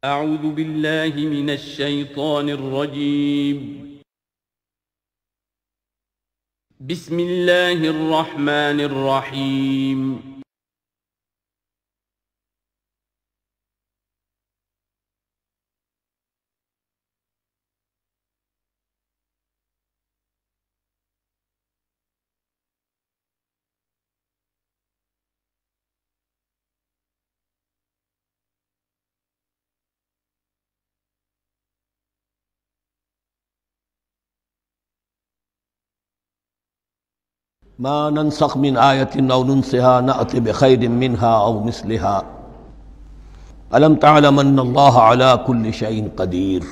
اعوذ باللہ من الشیطان الرجیم بسم اللہ الرحمن الرحیم ما ننسخ من آیۃ او ننسها نأت بخیر منها او مثلها الم تعلم ان اللہ علی کل شیء قدیر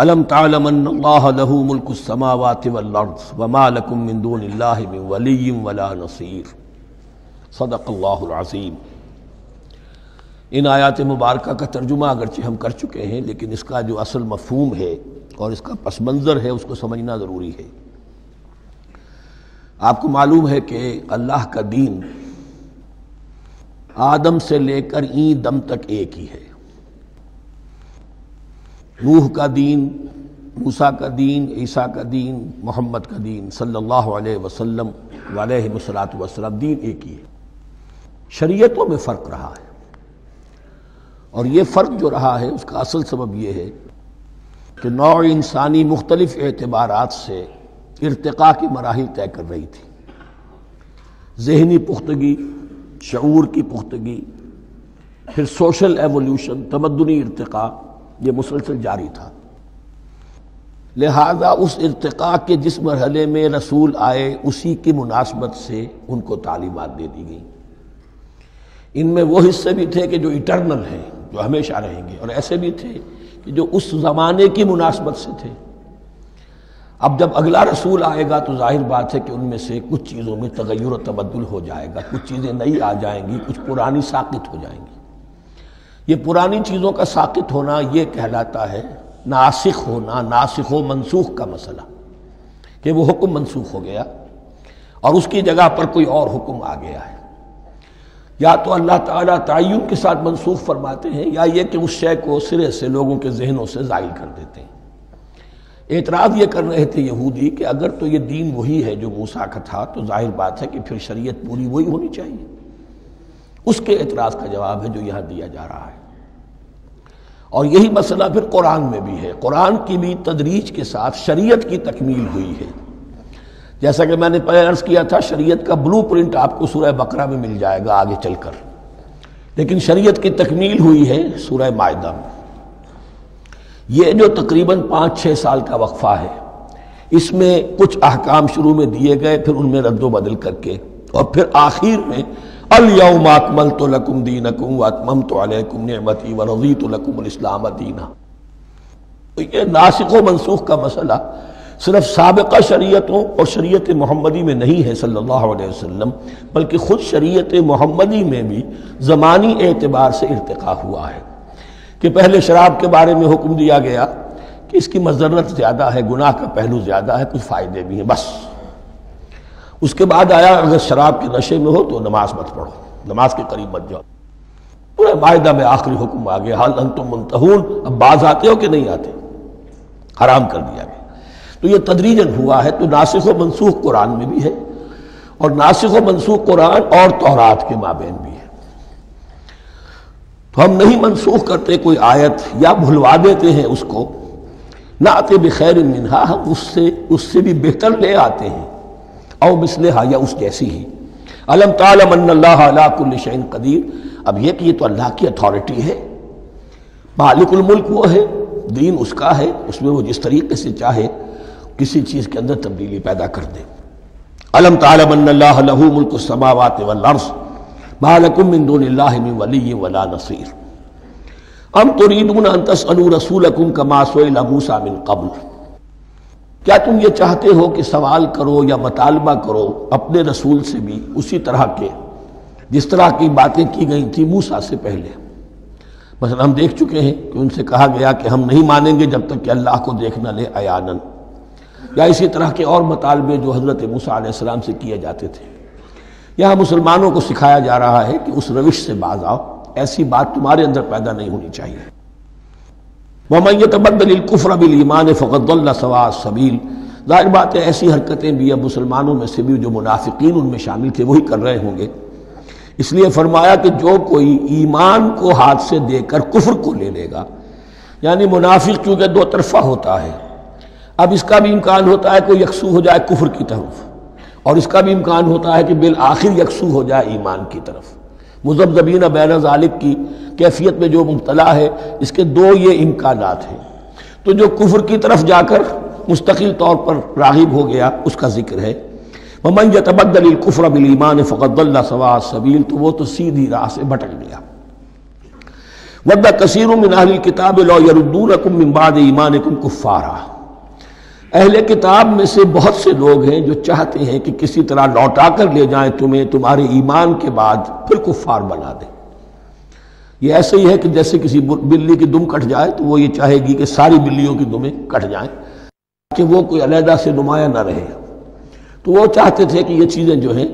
الم تعلم ان اللہ له ملک السماوات والارض وما لکم من دون اللہ من ولی ولا نصیر صدق اللہ العظیم۔ ان آیات مبارکہ کا ترجمہ اگرچہ ہم کر چکے ہیں، لیکن اس کا جو اصل مفہوم ہے اور اس کا پس منظر ہے اس کو سمجھنا ضروری ہے۔ آپ کو معلوم ہے کہ اللہ کا دین آدم سے لے کر این دم تک ایک ہی ہے۔ نوح کا دین، موسیٰ کا دین، عیسیٰ کا دین، محمد کا دین صلی اللہ علیہ وسلم علیہ الصلوۃ والسلام، دین ایک ہی ہے۔ شریعتوں میں فرق رہا ہے، اور یہ فرق جو رہا ہے اس کا اصل سبب یہ ہے کہ نوع انسانی مختلف اعتبارات سے ارتقاء کی مراحل طے کر رہی تھی۔ ذہنی پختگی، شعور کی پختگی، پھر سوشل ایولیوشن، تمدنی ارتقاء، یہ مسلسل جاری تھا۔ لہذا اس ارتقاء کے جس مرحلے میں رسول آئے اسی کی مناسبت سے ان کو تعلیمات دے دی گئیں۔ ان میں وہ حصے بھی تھے کہ جو ایٹرنل ہیں، جو ہمیشہ رہیں گے، اور ایسے بھی تھے کہ جو اس زمانے کی مناسبت سے تھے۔ اب جب اگلا رسول آئے گا تو ظاہر بات ہے کہ ان میں سے کچھ چیزوں میں تغیر و تبدل ہو جائے گا، کچھ چیزیں نئی آ جائیں گی، کچھ پرانی ساقط ہو جائیں گی۔ یہ پرانی چیزوں کا ساقط ہونا یہ کہلاتا ہے ناسخ ہونا، ناسخ و منسوخ کا مسئلہ، کہ وہ حکم منسوخ ہو گیا اور اس کی جگہ پر کوئی اور حکم آ گیا ہے۔ یا تو اللہ تعالیٰ تعین کے ساتھ منسوخ فرماتے ہیں، یا یہ کہ اس شے کو سرے سے لوگوں کے ذہنوں سے زائل کر دیتے ہیں۔ اعتراض یہ کر رہے تھے یہودی کہ اگر تو یہ دین وہی ہے جو موسیٰ کا تھا تو ظاہر بات ہے کہ پھر شریعت پوری وہی ہونی چاہیے۔ اس کے اعتراض کا جواب ہے جو یہاں دیا جا رہا ہے، اور یہی مسئلہ پھر قرآن میں بھی ہے۔ قرآن کی بھی تدریج کے ساتھ شریعت کی تکمیل ہوئی ہے۔ جیسا کہ میں نے پہلے عرض کیا تھا، شریعت کا بلو پرنٹ آپ کو سورہ بقرہ میں مل جائے گا آگے چل کر، لیکن شریعت کی تکمیل ہوئی ہے سورہ مائدہ میں۔ یہ جو تقریباً 5-6 سال کا وقفہ ہے، اس میں کچھ احکام شروع میں دیے گئے، پھر ان میں رد و بدل کر کے، اور پھر آخر میں الیوم اکملت لکم دینکم واتممت علیکم نعمتی ورضیت لکم الاسلام دینا۔ یہ ناسخ و منسوخ کا مسئلہ صرف سابقہ شریعتوں اور شریعت محمدی میں نہیں ہے صلی اللہ علیہ وسلم، بلکہ خود شریعت محمدی میں بھی زمانی اعتبار سے ارتقاء ہوا ہے۔ کہ پہلے شراب کے بارے میں حکم دیا گیا کہ اس کی مضرت زیادہ ہے، گناہ کا پہلو زیادہ ہے، کچھ فائدے بھی ہیں، بس۔ اس کے بعد آیا اگر شراب کے نشے میں ہو تو نماز مت پڑھو، نماز کے قریب مت جاؤ۔ پورے معاہدہ میں آخری حکم آ گیا، حال انتم منتہون، اب باز آتے ہو کہ نہیں آتے، حرام کر دیا گیا۔ تو یہ تدریجاً ہوا ہے۔ تو ناسخ و منسوخ قرآن میں بھی ہے، اور ناسخ و منسوخ قرآن اور تورات کے مابین بھی ہے۔ تو ہم نہیں منسوخ کرتے کوئی آیت یا بھلوا دیتے ہیں اس کو، نأت بخیر منہا، ہم اس سے بھی بہتر لے آتے ہیں، او مثلہا، یا اس جیسی ہی۔ الم تعلم ان اللہ علی کل شیء قدیر، اب یہ کہ یہ تو اللہ کی اتھارٹی ہے، مالک الملک وہ ہے، دین اس کا ہے، اس میں وہ جس طریقے سے چاہے کسی چیز کے اندر تبدیلی پیدا کر دے۔ الم تعلم ان اللہ لہ ملک السماوات والارض ما لکم من دون اللہ من ولی ولا نصیر ام تریدون ان تسألوا رسولکم کما سئل موسیٰ من قبل، کیا تم یہ چاہتے ہو کہ سوال کرو یا مطالبہ کرو اپنے رسول سے بھی اسی طرح کے جس طرح کی باتیں کی گئی تھی موسیٰ سے پہلے؟ مثلا ہم دیکھ چکے ہیں کہ ان سے کہا گیا کہ ہم نہیں مانیں گے جب تک کہ اللہ کو دیکھ نہ لے عیاناً، یا اسی طرح کے اور مطالبے جو حضرت موسیٰ علیہ السلام سے کیے جاتے تھے۔ یہاں مسلمانوں کو سکھایا جا رہا ہے کہ اس روش سے باز آؤ ایسی بات تمہارے اندر پیدا نہیں ہونی چاہیے۔ وَمَن يَتَبَدَّلِ الْكُفْرَ بِالْإِيمَانِ فَقَدْ ضَلَّ سَوَاءَ السَّبِيلِ، ظاہر بات ہے ایسی حرکتیں بھی اب مسلمانوں میں سے بھی جو منافقین ان میں شامل تھے وہی کر رہے ہوں گے۔ اس لیے فرمایا کہ جو کوئی ایمان کو ہاتھ سے دے کر کفر کو لے لے گا، یعنی منافق چونکہ دو طرفہ ہوتا ہے، اب اس کا بھی امکان ہوتا ہے کہ یکسو ہو جائے کفر کی طرف، اور اس کا بھی امکان ہوتا ہے کہ بالآخر یکسو ہو جائے ایمان کی طرف۔ مذبذبین بین ذالک کی کیفیت میں جو مبتلا ہے، اس کے دو یہ امکانات ہیں۔ تو جو کفر کی طرف جا کر مستقل طور پر راغب ہو گیا اس کا ذکر ہے، وَمَن يَتَبَدَّلِ الْكُفْرَ بِالْإِيمَانِ فَقَدْ ضَلَّ سَوَاءَ السَّبِيلِ، تو وہ تو سیدھی راہ سے بھٹک گیا۔ وَدَّ كَثِيرٌ مِّنْ أَهْلِ الْكِتَابِ لَوْ يَرُدُّونَكُم مِّن بَعْدِ إِيمَانِكُمْ كُفَّارًا، اہل کتاب میں سے بہت سے لوگ ہیں جو چاہتے ہیں کہ کسی طرح لوٹا کر لے جائیں تمہیں تمہارے ایمان کے بعد پھر کفار بنا دیں۔ یہ ایسے ہی ہے کہ جیسے کسی بلی کی دم کٹ جائے تو وہ یہ چاہے گی کہ ساری بلیوں کی دمیں کٹ جائیں کہ وہ کوئی علیحدہ سے نمایاں نہ رہے۔ تو وہ چاہتے تھے کہ یہ چیزیں جو ہیں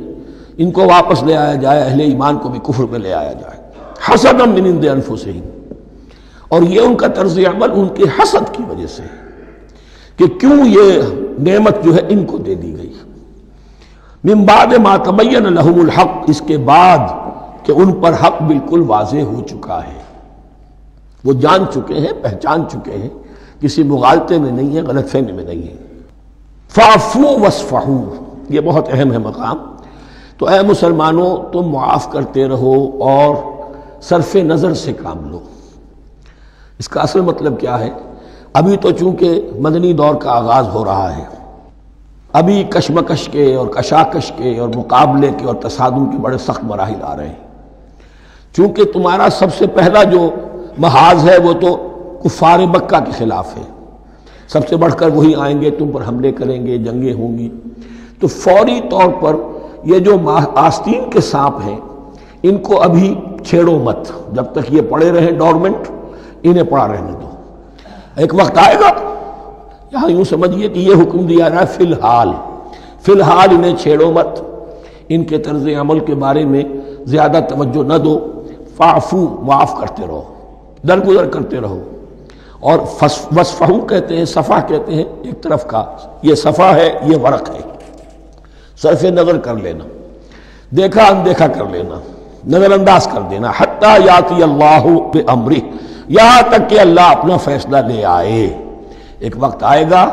ان کو واپس لے آیا جائے، اہل ایمان کو بھی کفر میں لے آیا جائے، حسدا من عند انفسہم، اور یہ ان کا طرز عمل ان کے حسد کی وجہ سے کہ کیوں یہ نعمت جو ہے ان کو دے دی گئی۔ من بعد ما تبین لہم الحق، اس کے بعد کہ ان پر حق بالکل واضح ہو چکا ہے، وہ جان چکے ہیں، پہچان چکے ہیں، کسی مغالطے میں نہیں ہے، غلط فہمی میں نہیں ہے۔ فاعفوا واصفحوا، یہ بہت اہم ہے مقام۔ تو اے مسلمانوں تم معاف کرتے رہو اور صرف نظر سے کام لو۔ اس کا اصل مطلب کیا ہے؟ ابھی تو چونکہ مدنی دور کا آغاز ہو رہا ہے، ابھی کشمکش کے اور کشاکش کے اور مقابلے کے اور تصادم کے بڑے سخت مراحل آ رہے ہیں۔ چونکہ تمہارا سب سے پہلا جو محاذ ہے وہ تو کفار مکہ کے خلاف ہے، سب سے بڑھ کر وہی آئیں گے، تم پر حملے کریں گے، جنگیں ہوں گی۔ تو فوری طور پر یہ جو آستین کے سانپ ہیں ان کو ابھی چھیڑو مت، جب تک یہ پڑے رہیں ڈورمنٹ، انہیں پڑا رہنے دو۔ ایک وقت آئے گا، یہاں یوں سمجھیے کہ یہ حکم دیا رہا ہے فی الحال انہیں چھیڑو مت، ان کے طرز عمل کے بارے میں زیادہ توجہ نہ دو، فاعفو، معاف کرتے رہو، درگزر کرتے رہو۔ اور وصفحو کہتے ہیں، صفح کہتے ہیں ایک طرف کا، یہ صفح ہے، یہ ورق ہے، صرف نظر کر لینا، دیکھا اندیکھا کر لینا، نظر انداز کر دینا، حتی یاتی اللہ بامرہ، یہاں تک کہ اللہ اپنا فیصلہ لے آئے۔ ایک وقت آئے گا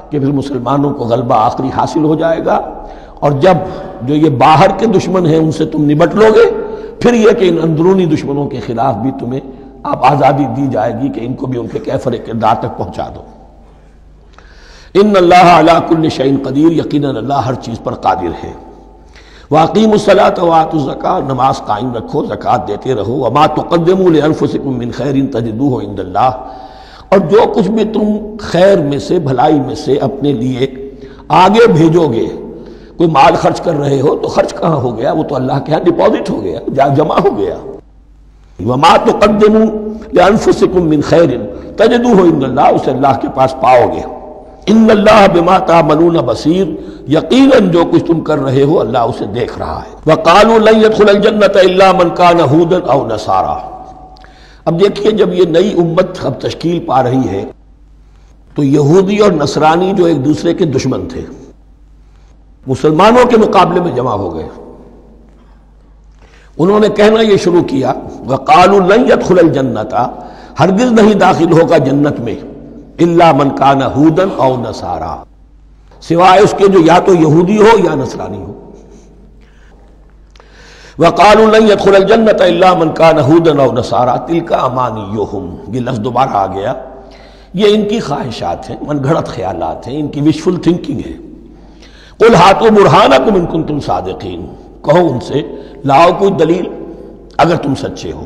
کہ پھر مسلمانوں کو غلبہ آخری حاصل ہو جائے گا، اور جب جو یہ باہر کے دشمن ہیں ان سے تم نبٹ لو گے، پھر یہ کہ ان اندرونی دشمنوں کے خلاف بھی تمہیں اب آزادی دی جائے گی کہ ان کو بھی ان کے کیفر کردار تک پہنچا دو۔ ان اللہ علی کل شیء قدیر، یقیناً اللہ ہر چیز پر قادر ہے۔ واقیموا الصلاۃ وآتوا الزکاۃ، نماز قائم رکھو، زکوٰۃ دیتے رہو۔ وما تقدموا لانفسکم من خیر تجدوہ عند اللہ، اور جو کچھ بھی تم خیر میں سے، بھلائی میں سے اپنے لیے آگے بھیجو گے، کوئی مال خرچ کر رہے ہو تو خرچ کہاں ہو گیا؟ وہ تو اللہ کے ہاں ڈپازٹ ہو گیا، جمع ہو گیا۔ وما تقدموا لانفسکم من خیر تجدوہ عند اللہ، اسے اللہ کے پاس پاؤ گے۔ ان اللہ بما تعملون بصیر، یقیناً جو کچھ تم کر رہے ہو اللہ اسے دیکھ رہا ہے۔ وقالوا لن يدخل الجنة الا من كان هودا او نصارى، اب دیکھیے جب یہ نئی امت اب تشکیل پا رہی ہے تو یہودی اور نصرانی جو ایک دوسرے کے دشمن تھے مسلمانوں کے مقابلے میں جمع ہو گئے، انہوں نے کہنا یہ شروع کیا، وقالوا لن يدخل الجنة، ہرگز نہیں داخل ہوگا جنت میں، الا من کان ہودا او نصارا، سوائے اس کے جو یا تو یہودی ہو یا نصرانی ہو۔ وقالوا لن يدخل الجنة الا من كان هودا او نصارى تلك امانيهم، یہ لفظ دوبارہ آ گیا، یہ ان کی خواہشات ہیں، من گھڑت خیالات ہیں، ان کی وشفل تھنکنگ ہے۔ قل هاتوا برهانكم ان كنتم صادقين، کہو ان سے لاؤ کوئی دلیل اگر تم سچے ہو،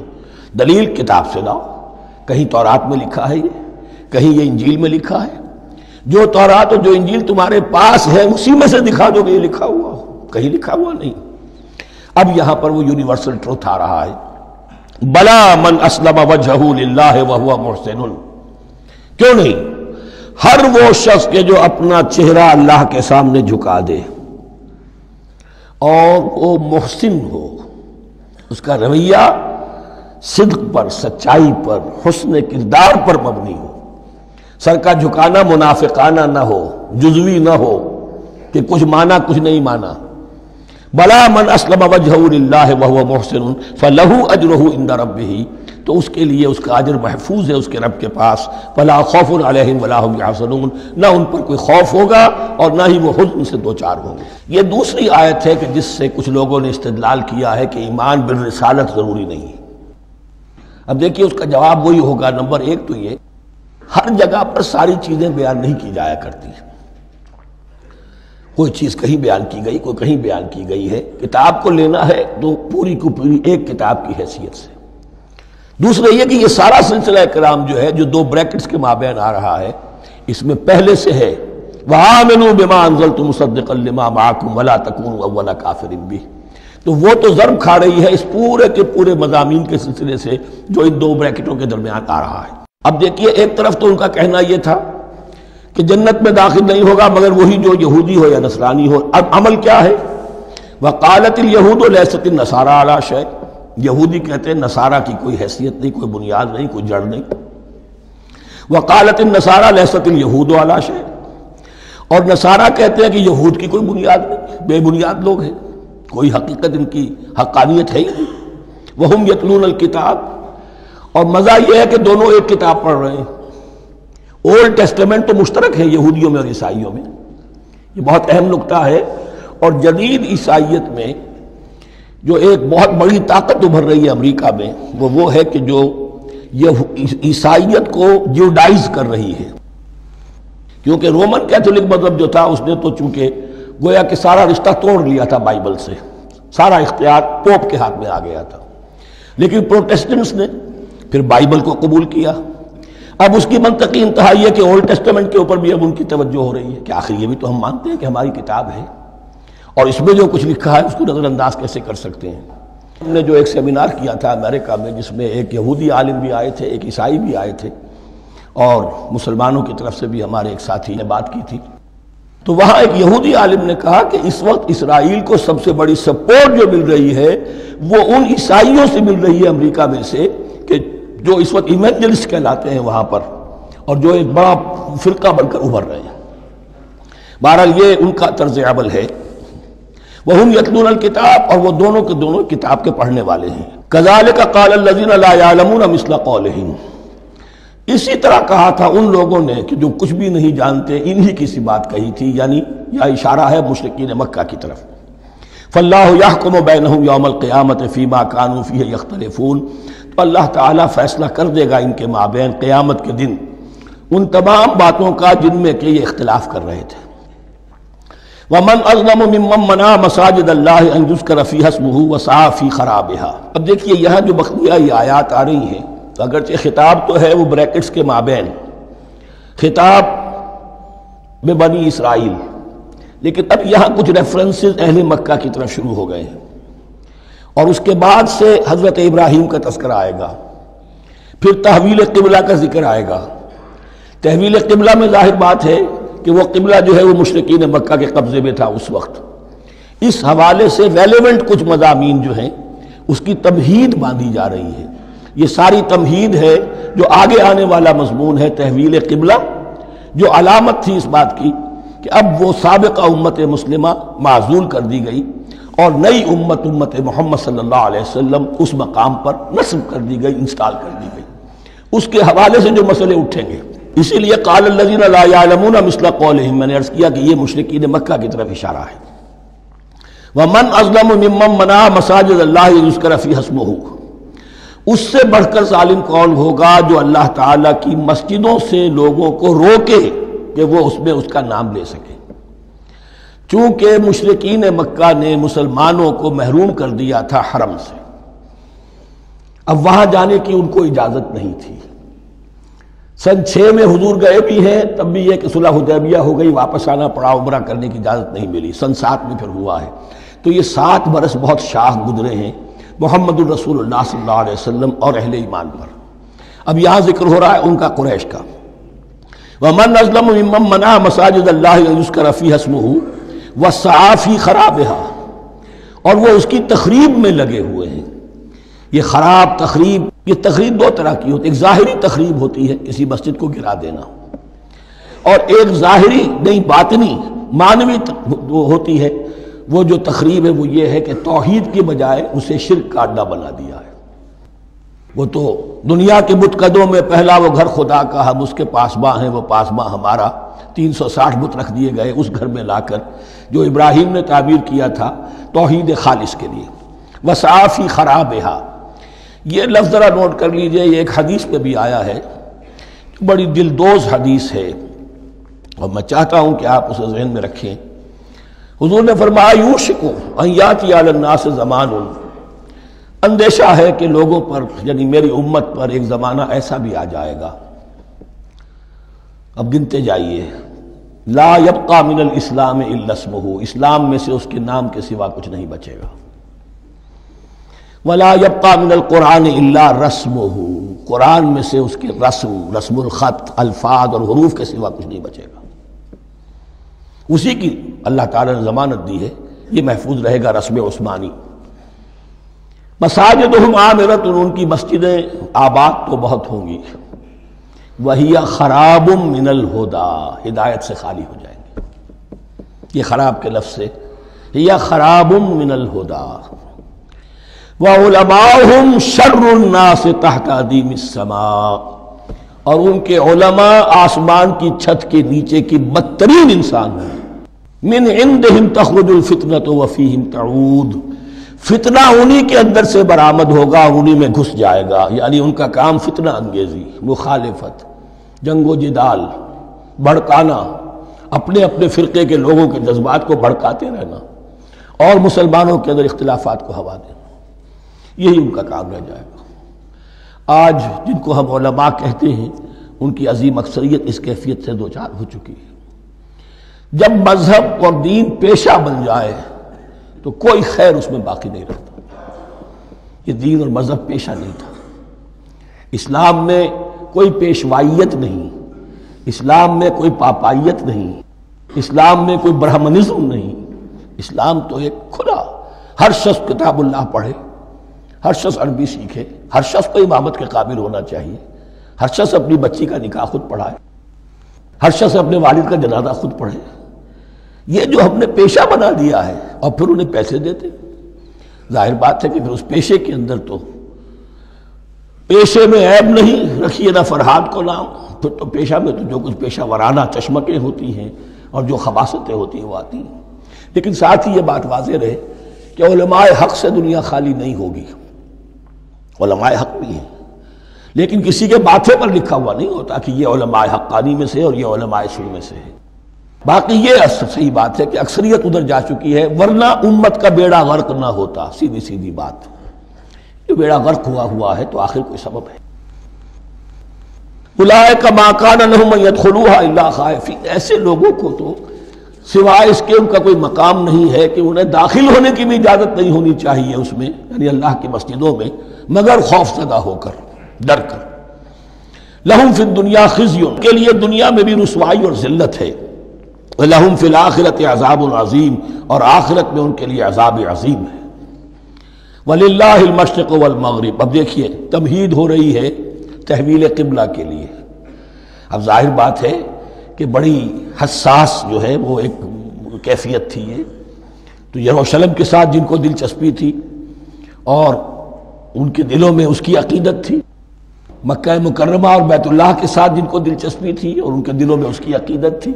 دلیل کتاب سے لاؤ، کہیں تورات میں لکھا ہے یہ، کہیں یہ انجیل میں لکھا ہے، جو تورات اور جو انجیل تمہارے پاس ہے اسی میں سے دکھا دو کہ یہ لکھا ہوا ہو، کہیں لکھا ہوا نہیں۔ اب یہاں پر وہ یونیورسل ٹروتھ آ رہا ہے، بلا من اسلم وجہہ للہ وہو محسن، کیوں نہیں، ہر وہ شخص کے جو اپنا چہرہ اللہ کے سامنے جھکا دے اور وہ محسن ہو، اس کا رویہ صدق پر، سچائی پر، حسن کردار پر مبنی ہو، سر کا جھکانا منافقانہ نہ ہو، جزوی نہ ہو کہ کچھ مانا کچھ نہیں مانا۔ بلا من اسلم وجہہ للہ وہو محسن فلہ اجرہ عند ربہ، تو اس کے لیے اس کا اجر محفوظ ہے اس کے رب کے پاس۔ فلا خوف علیہم ولا هم یحزنون، نہ ان پر کوئی خوف ہوگا اور نہ ہی وہ حزن سے دوچار ہوں گے۔ یہ دوسری آیت ہے کہ جس سے کچھ لوگوں نے استدلال کیا ہے کہ ایمان بالرسالت ضروری نہیں ہے۔ اب دیکھیے اس کا جواب وہی ہوگا، نمبر ایک تو یہ، ہر جگہ پر ساری چیزیں بیان نہیں کی جایا کرتی، کوئی چیز کہیں بیان کی گئی، کوئی کہیں بیان کی گئی ہے۔ کتاب کو لینا ہے تو پوری کو پوری ایک کتاب کی حیثیت سے۔ دوسرا یہ کہ یہ سارا سلسلہ کرام جو ہے، جو دو بریکٹس کے مابین آ رہا ہے، اس میں پہلے سے ہے وَآمِنُوا بِمَا أَنزَلْتُ مُصَدِّقًا لِمَا مَعَكُمْ وَلَا تَكُونُوا أَوَّلَ كَافِرٍ بِهِ، تو وہ تو ضرب کھا رہی ہے اس پورے کے پورے مضامین کے سلسلے سے جو ان دو بریکٹوں کے درمیان آ رہا ہے۔ اب دیکھیے ایک طرف تو ان کا کہنا یہ تھا کہ جنت میں داخل نہیں ہوگا مگر وہی جو یہودی ہو یا نصرانی ہو۔ اب عمل کیا ہے؟ وَقَالَتِ الْيَهُودُ لَيْسَتِ النَّصَارَىٰ عَلَىٰ شَيْءٍ، یہودی کہتے ہیں نصارہ کی کوئی حیثیت نہیں، کوئی بنیاد نہیں، کوئی جڑ نہیں۔ وَقَالَتِ النَّصَارَىٰ لَيْسَتِ الْيَهُودُ عَلَىٰ شَيْءٍ، اور نصارہ کہتے ہیں کہ یہود کی کوئی بنیاد نہیں، بے بنیاد لوگ ہیں، کوئی حقیقت ان کی حقانیت ہے ہی نہیں۔ وَهُمْ يَتْلُونَ الْكِتَابَ، اور مزہ یہ ہے کہ دونوں ایک کتاب پڑھ رہے ہیں۔ اولڈ ٹیسٹمنٹ تو مشترک ہے یہودیوں میں اور عیسائیوں میں، یہ بہت اہم نکتہ ہے۔ اور جدید عیسائیت میں جو ایک بہت بڑی طاقت ابھر رہی ہے امریکہ میں، وہ ہے کہ جو یہ عیسائیت کو جیوڈائز کر رہی ہے، کیونکہ رومن کیتھولک مذہب جو تھا اس نے تو چونکہ گویا کہ سارا رشتہ توڑ لیا تھا بائبل سے، سارا اختیار پوپ کے ہاتھ میں آ گیا تھا، لیکن پروٹیسٹنٹس نے پھر بائبل کو قبول کیا۔ اب اس کی منطقی انتہا یہ کہ اولڈ ٹیسٹمنٹ کے اوپر بھی اب ان کی توجہ ہو رہی ہے کہ آخر یہ بھی تو ہم مانتے ہیں کہ ہماری کتاب ہے، اور اس میں جو کچھ لکھا ہے اس کو نظر انداز کیسے کر سکتے ہیں۔ ہم نے جو ایک سیمینار کیا تھا امریکہ میں، جس میں ایک یہودی عالم بھی آئے تھے، ایک عیسائی بھی آئے تھے، اور مسلمانوں کی طرف سے بھی ہمارے ایک ساتھی نے بات کی تھی، تو وہاں ایک یہودی عالم نے کہا کہ اس وقت اسرائیل کو سب سے بڑی سپورٹ جو مل رہی ہے وہ ان عیسائیوں سے مل رہی ہے امریکہ میں سے، کہ جو اس وقت ایونجلسٹ کہلاتے ہیں وہاں پر، اور جو ایک بڑا فرقہ بن کر ابھر رہے ہیں۔ بہرحال یہ ان کا طرز عمل ہے۔ وَهُمْ يَتْلُونَ الْكِتَابَ، اور وہ دونوں کے دونوں کتاب کے پڑھنے والے ہیں۔ كَذَلِكَ قَالَ الَّذِينَ لَا يَعْلَمُونَ مِثْلَ قَوْلِهِمْ، اسی طرح کہا تھا ان لوگوں نے کہ جو کچھ بھی نہیں جانتے انہی کی سی بات کہی تھی، یعنی یہ اشارہ ہے مشرکین مکہ کی طرف۔ فَاللَّهُ يَحْكُمُ بَيْنَهُمْ يَوْمَ الْقِيَامَةِ فِيمَا كَانُوا فِيهِ يَخْتَلِفُونَ، تو اللہ تعالیٰ فیصلہ کر دے گا ان کے مابین قیامت کے دن ان تمام باتوں کا جن میں کہ یہ اختلاف کر رہے تھے۔ وَمَنْ أَظْلَمُ مِمَّنْ مَنَعَ مَسَاجِدَ اللَّهِ أَنْ يُذْكَرَ فِيهَا اسْمُهُ وَسَعَىٰ فِي خَرَابِهَا۔ اب دیکھیے یہاں جو بقیہ یہ آیات آ رہی ہیں، تو اگرچہ خطاب تو ہے وہ بریکٹس کے مابین، خطاب میں بنی اسرائیل، لیکن اب یہاں کچھ ریفرنسز اہل مکہ کی طرف شروع ہو گئے ہیں، اور اس کے بعد سے حضرت ابراہیم کا تذکرہ آئے گا، پھر تحویل قبلہ کا ذکر آئے گا۔ تحویل قبلہ میں ظاہر بات ہے کہ وہ قبلہ جو ہے وہ مشرکین مکہ کے قبضے میں تھا اس وقت، اس حوالے سے ریلیونٹ کچھ مضامین جو ہیں اس کی تمہید باندھی جا رہی ہے۔ یہ ساری تمہید ہے جو آگے آنے والا مضمون ہے تحویل قبلہ، جو علامت تھی اس بات کی کہ اب وہ سابقہ امت مسلمہ معزول کر دی گئی اور نئی امت محمد صلی اللہ علیہ وسلم اس مقام پر نصب کر دی گئی، انسٹال کر دی گئی۔ اس کے حوالے سے جو مسئلے اٹھیں گے، اسی لیے قال الذین لا یعلمون مثل قولہم، میں نے عرض کیا کہ یہ مشرکین مکہ کی طرف اشارہ ہے۔ ومن اظلم ممن منع مساجد اللہ یذکر فیہا اسمہ، اس سے بڑھ کر ظالم کون ہوگا جو اللہ تعالیٰ کی مسجدوں سے لوگوں کو روکے کہ وہ اس میں اس کا نام لے سکے۔ چونکہ مشرکین مکہ نے مسلمانوں کو محروم کر دیا تھا حرم سے، اب وہاں جانے کی ان کو اجازت نہیں تھی۔ سن 6 میں حضور گئے بھی ہیں، تب بھی یہ کہ صلح حدیبیہ ہو گئی، واپس آنا پڑا، عمرہ کرنے کی اجازت نہیں ملی۔ سن 7 میں پھر ہوا ہے، تو یہ 7 برس بہت شاہ گزرے ہیں محمد الرسول اللہ صلی اللہ علیہ وسلم اور اہل ایمان پر۔ اب یہاں ذکر ہو رہا ہے ان کا، قریش کا۔ وَمَنْ أَظْلَمُ مِمَّنْ مَنَعَ مَسَاجِدَ اللَّهِ أَنْ يُذْكَرَ فِيهَا اسْمُهُ وَسَعَىٰ فِي خَرَابِهَا، اور وہ اس کی تخریب میں لگے ہوئے ہیں۔ یہ خراب تخریب یہ تخریب دو طرح کی ہوتی ہے، ایک ظاہری تخریب ہوتی ہے کسی مسجد کو گرا دینا، اور ایک ظاہری نہیں باطنی معنوی ہوتی ہے۔ وہ جو تخریب ہے وہ یہ ہے کہ توحید کی بجائے اسے شرک کا اڈا بنا دیا ہے۔ وہ تو دنیا کے بتکدوں میں پہلا وہ گھر خدا کا، ہم اس کے پاسباں ہیں، وہ پاسباں ہمارا، 360 بت رکھ دیے گئے اس گھر میں لا کر جو ابراہیم نے تعبیر کیا تھا توحید خالص کے لیے۔ وَسَعَىٰ خرابہا، یہ لفظ ذرا نوٹ کر لیجئے، یہ ایک حدیث میں بھی آیا ہے، بڑی دلدوز حدیث ہے، اور میں چاہتا ہوں کہ آپ اسے ذہن میں رکھیں۔ حضور نے فرمایا یوشک ان یاتی علی الناس زمان، اندیشہ ہے کہ لوگوں پر یعنی میری امت پر ایک زمانہ ایسا بھی آ جائے گا، اب گنتے جائیے، لا یبقى من الاسلام الا اسمہ، اسلام میں سے اس کے نام کے سوا کچھ نہیں بچے گا، ولا یبقى من القرآن الا رسمہ، قرآن میں سے اس کے رسم الخط، الفاظ اور حروف کے سوا کچھ نہیں بچے گا، اسی کی اللہ تعالی نے ضمانت دی ہے، یہ محفوظ رہے گا رسم عثمانی۔ مساجدہم عامرۃ، ان کی مسجدیں آباد تو بہت ہوں گی، وہی خراب من الہدی، ہدایت سے خالی ہو جائیں گے، یہ خراب کے لفظ سے، یا خراب من الہدی، وعلماؤہم شر الناس تحت ادیم السماء، اور ان کے علماء آسمان کی چھت کے نیچے کی بدترین انسان ہیں، من عندہم تخرج الفتنۃ وفیہم تعود، فتنہ انہی کے اندر سے برآمد ہوگا، انہی میں گھس جائے گا، یعنی ان کا کام فتنہ انگیزی، مخالفت، جنگ و جدال، بھڑکانا، اپنے اپنے فرقے کے لوگوں کے جذبات کو بھڑکاتے رہنا اور مسلمانوں کے اندر اختلافات کو ہوا دینا، یہی ان کا کام رہ جائے گا۔ آج جن کو ہم علماء کہتے ہیں ان کی عظیم اکثریت اس کیفیت سے دوچار ہو چکی ہے۔ جب مذہب اور دین پیشہ بن جائے تو کوئی خیر اس میں باقی نہیں رہتا۔ یہ دین اور مذہب پیشہ نہیں تھا، اسلام میں کوئی پیشوائیت نہیں، اسلام میں کوئی پاپائیت نہیں، اسلام میں کوئی برہمنزم نہیں، اسلام تو ایک کھلا، ہر شخص کتاب اللہ پڑھے، ہر شخص عربی سیکھے، ہر شخص کو امامت کے قابل ہونا چاہیے، ہر شخص اپنی بچی کا نکاح خود پڑھائے، ہر شخص اپنے والد کا جنازہ خود پڑھے۔ یہ جو ہم نے پیشہ بنا دیا ہے اور پھر انہیں پیسے دیتے، ظاہر بات ہے کہ پھر اس پیشے کے اندر تو پیشے میں عیب نہیں، رکھیے نہ فرہاد کو نام، پھر تو پیشہ میں تو جو کچھ پیشہ ورانہ چشمکیں ہوتی ہیں اور جو خباثتیں ہوتی ہیں وہ آتی ہیں۔ لیکن ساتھ ہی یہ بات واضح رہے کہ علماء حق سے دنیا خالی نہیں ہوگی، علماء حق بھی ہیں، لیکن کسی کے ماتھے پر لکھا ہوا نہیں ہوتا کہ یہ علماء حقانی میں سے اور یہ علماء سو میں سے ہے۔ باقی یہ صحیح بات ہے کہ اکثریت ادھر جا چکی ہے، ورنہ امت کا بیڑا غرق نہ ہوتا، سیدھی سیدھی بات، یہ بیڑا غرق ہوا ہے تو آخر کوئی سبب ہے۔ اولئک ما کان لہم ان یدخلوها الا خائفین، ایسے لوگوں کو تو سوائے اس کے ان کا کوئی مقام نہیں ہے کہ انہیں داخل ہونے کی بھی اجازت نہیں ہونی چاہیے اس میں، یعنی اللہ کی مسجدوں میں، مگر خوف زدہ ہو کر، ڈر کر۔ لہم فی الدنیا خزی، کے لیے دنیا میں بھی رسوائی اور ذلت ہے، وَلَهُمْ فِي الْآخِرَةِ عَذَابٌ عَظِيمٌ، اور آخرت میں ان کے لیے عذاب عظیم ہے۔ وَلِلَّهِ الْمَشْرِقُ وَالْمَغْرِبُ، اب دیکھیے تمہید ہو رہی ہے تحویل قبلہ کے لیے۔ اب ظاہر بات ہے کہ بڑی حساس جو ہے وہ ایک کیفیت تھی یہ، تو یروشلم کے ساتھ جن کو دلچسپی تھی اور ان کے دلوں میں اس کی عقیدت تھی، مکہ مکرمہ اور بیت اللہ کے ساتھ جن کو دلچسپی تھی اور ان کے دلوں میں اس کی عقیدت تھی،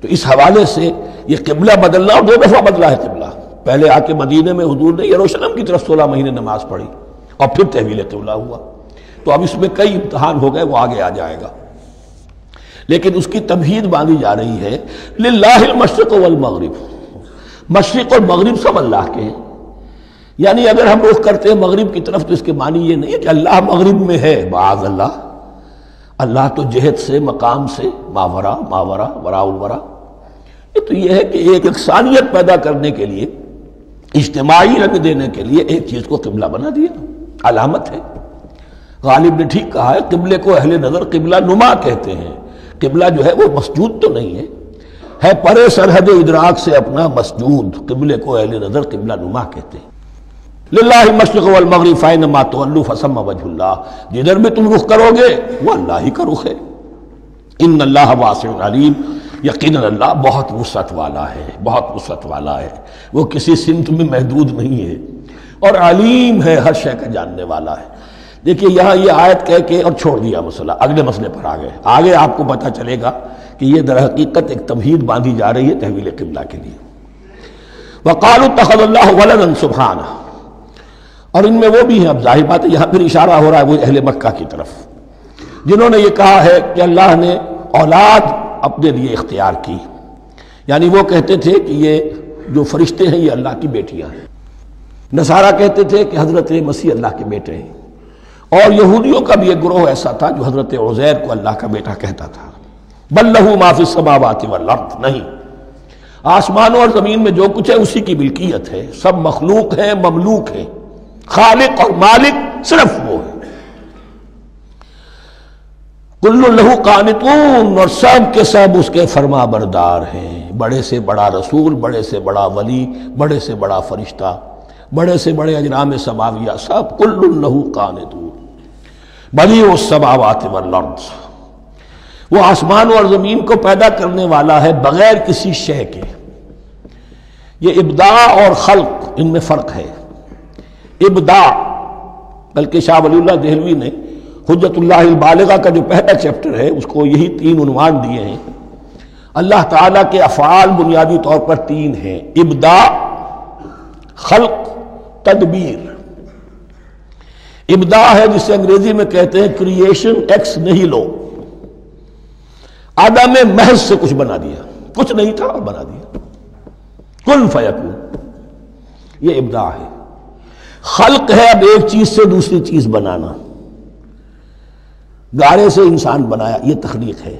تو اس حوالے سے یہ قبلہ بدلنا، اور 2 دفعہ بدلا ہے قبلہ، پہلے آ کے مدینے میں حضور نے یروشلم کی طرف 16 مہینے نماز پڑھی اور پھر تحویل قبلہ ہوا، تو اب اس میں کئی امتحان ہو گئے، وہ آگے آ جائے گا، لیکن اس کی تمہید باندھی جا رہی ہے۔ للہ المشرق والمغرب، مشرق اور مغرب سب اللہ کے ہیں، یعنی اگر ہم رخ کرتے ہیں مغرب کی طرف تو اس کے معنی یہ نہیں ہے کہ اللہ مغرب میں ہے، معاذ اللہ، اللہ تو جہت سے، مقام سے، ماورا وراء الورا، یہ تو یہ ہے کہ ایک یکسانیت پیدا کرنے کے لیے، اجتماعی رنگ دینے کے لیے ایک چیز کو قبلہ بنا دیا، علامت ہے۔ غالب نے ٹھیک کہا ہے، قبلے کو اہل نظر قبلہ نما کہتے ہیں، قبلہ جو ہے وہ مسجود تو نہیں ہے پرے سرحد ادراک سے اپنا مسجود، قبلے کو اہل نظر قبلہ نما کہتے ہیں۔ للہ المشرق والمغرب فأینما تولوا فثم وجہ اللہ، جدھر بھی تم رخ کرو گے وہ اللہ ہی کا رخ ہے۔ ان اللہ واسع علیم، یقیناً اللہ بہت وسعت والا ہے، بہت وسعت والا ہے، وہ کسی سمت میں محدود نہیں ہے، اور علیم ہے، ہر شے کا جاننے والا ہے۔ دیکھیے یہاں یہ آیت کہہ کے اور چھوڑ دیا مسئلہ، اگلے مسئلے پر آگئے، آگے آپ کو پتہ چلے گا کہ یہ در حقیقت ایک تمہید باندھی جا رہی ہے تحویل قبلہ کے لیے۔ وقالوا اتخذ اللہ ولدا سبحانہ، اور ان میں وہ بھی ہیں، اب ظاہر بات ہے یہاں پھر اشارہ ہو رہا ہے وہ اہل مکہ کی طرف، جنہوں نے یہ کہا ہے کہ اللہ نے اولاد اپنے لیے اختیار کی، یعنی وہ کہتے تھے کہ یہ جو فرشتے ہیں یہ اللہ کی بیٹیاں ہیں، نصارہ کہتے تھے کہ حضرت مسیح اللہ کے بیٹے ہیں، اور یہودیوں کا بھی ایک گروہ ایسا تھا جو حضرت عزیر کو اللہ کا بیٹا کہتا تھا۔ بل لہ ما فی السماوات والارض، نہیں، آسمانوں اور زمین میں جو کچھ ہے اسی کی ملکیت ہے، سب مخلوق ہیں، مملوک ہیں، خالق اور مالک صرف وہ ہے۔ کل لہ قانتون، اور سب کے سب اس کے فرما بردار ہیں، بڑے سے بڑا رسول، بڑے سے بڑا ولی، بڑے سے بڑا فرشتہ، بڑے سے بڑے اجرام سماویہ، سب کل لہ قانتون۔ بدیع السماوات والارض، وہ آسمان اور زمین کو پیدا کرنے والا ہے بغیر کسی شے کے۔ یہ ابداع اور خلق، ان میں فرق ہے۔ ابداع، بلکہ شاہ ولی اللہ دہلوی نے حجت اللہ البالغہ کا جو پہلا چیپٹر ہے اس کو یہی 3 عنوان دیے ہیں۔ اللہ تعالیٰ کے افعال بنیادی طور پر 3 ہیں، ابداع، خلق، تدبیر۔ ابداع ہے جسے انگریزی میں کہتے ہیں کریشن ایکس نہیلو، عدم محض سے کچھ بنا دیا، کچھ نہیں تھا اور بنا دیا، کن فیکون، یہ ابداع ہے۔ خلق ہے اب ایک چیز سے دوسری چیز بنانا، گارے سے انسان بنایا، یہ تخلیق ہے،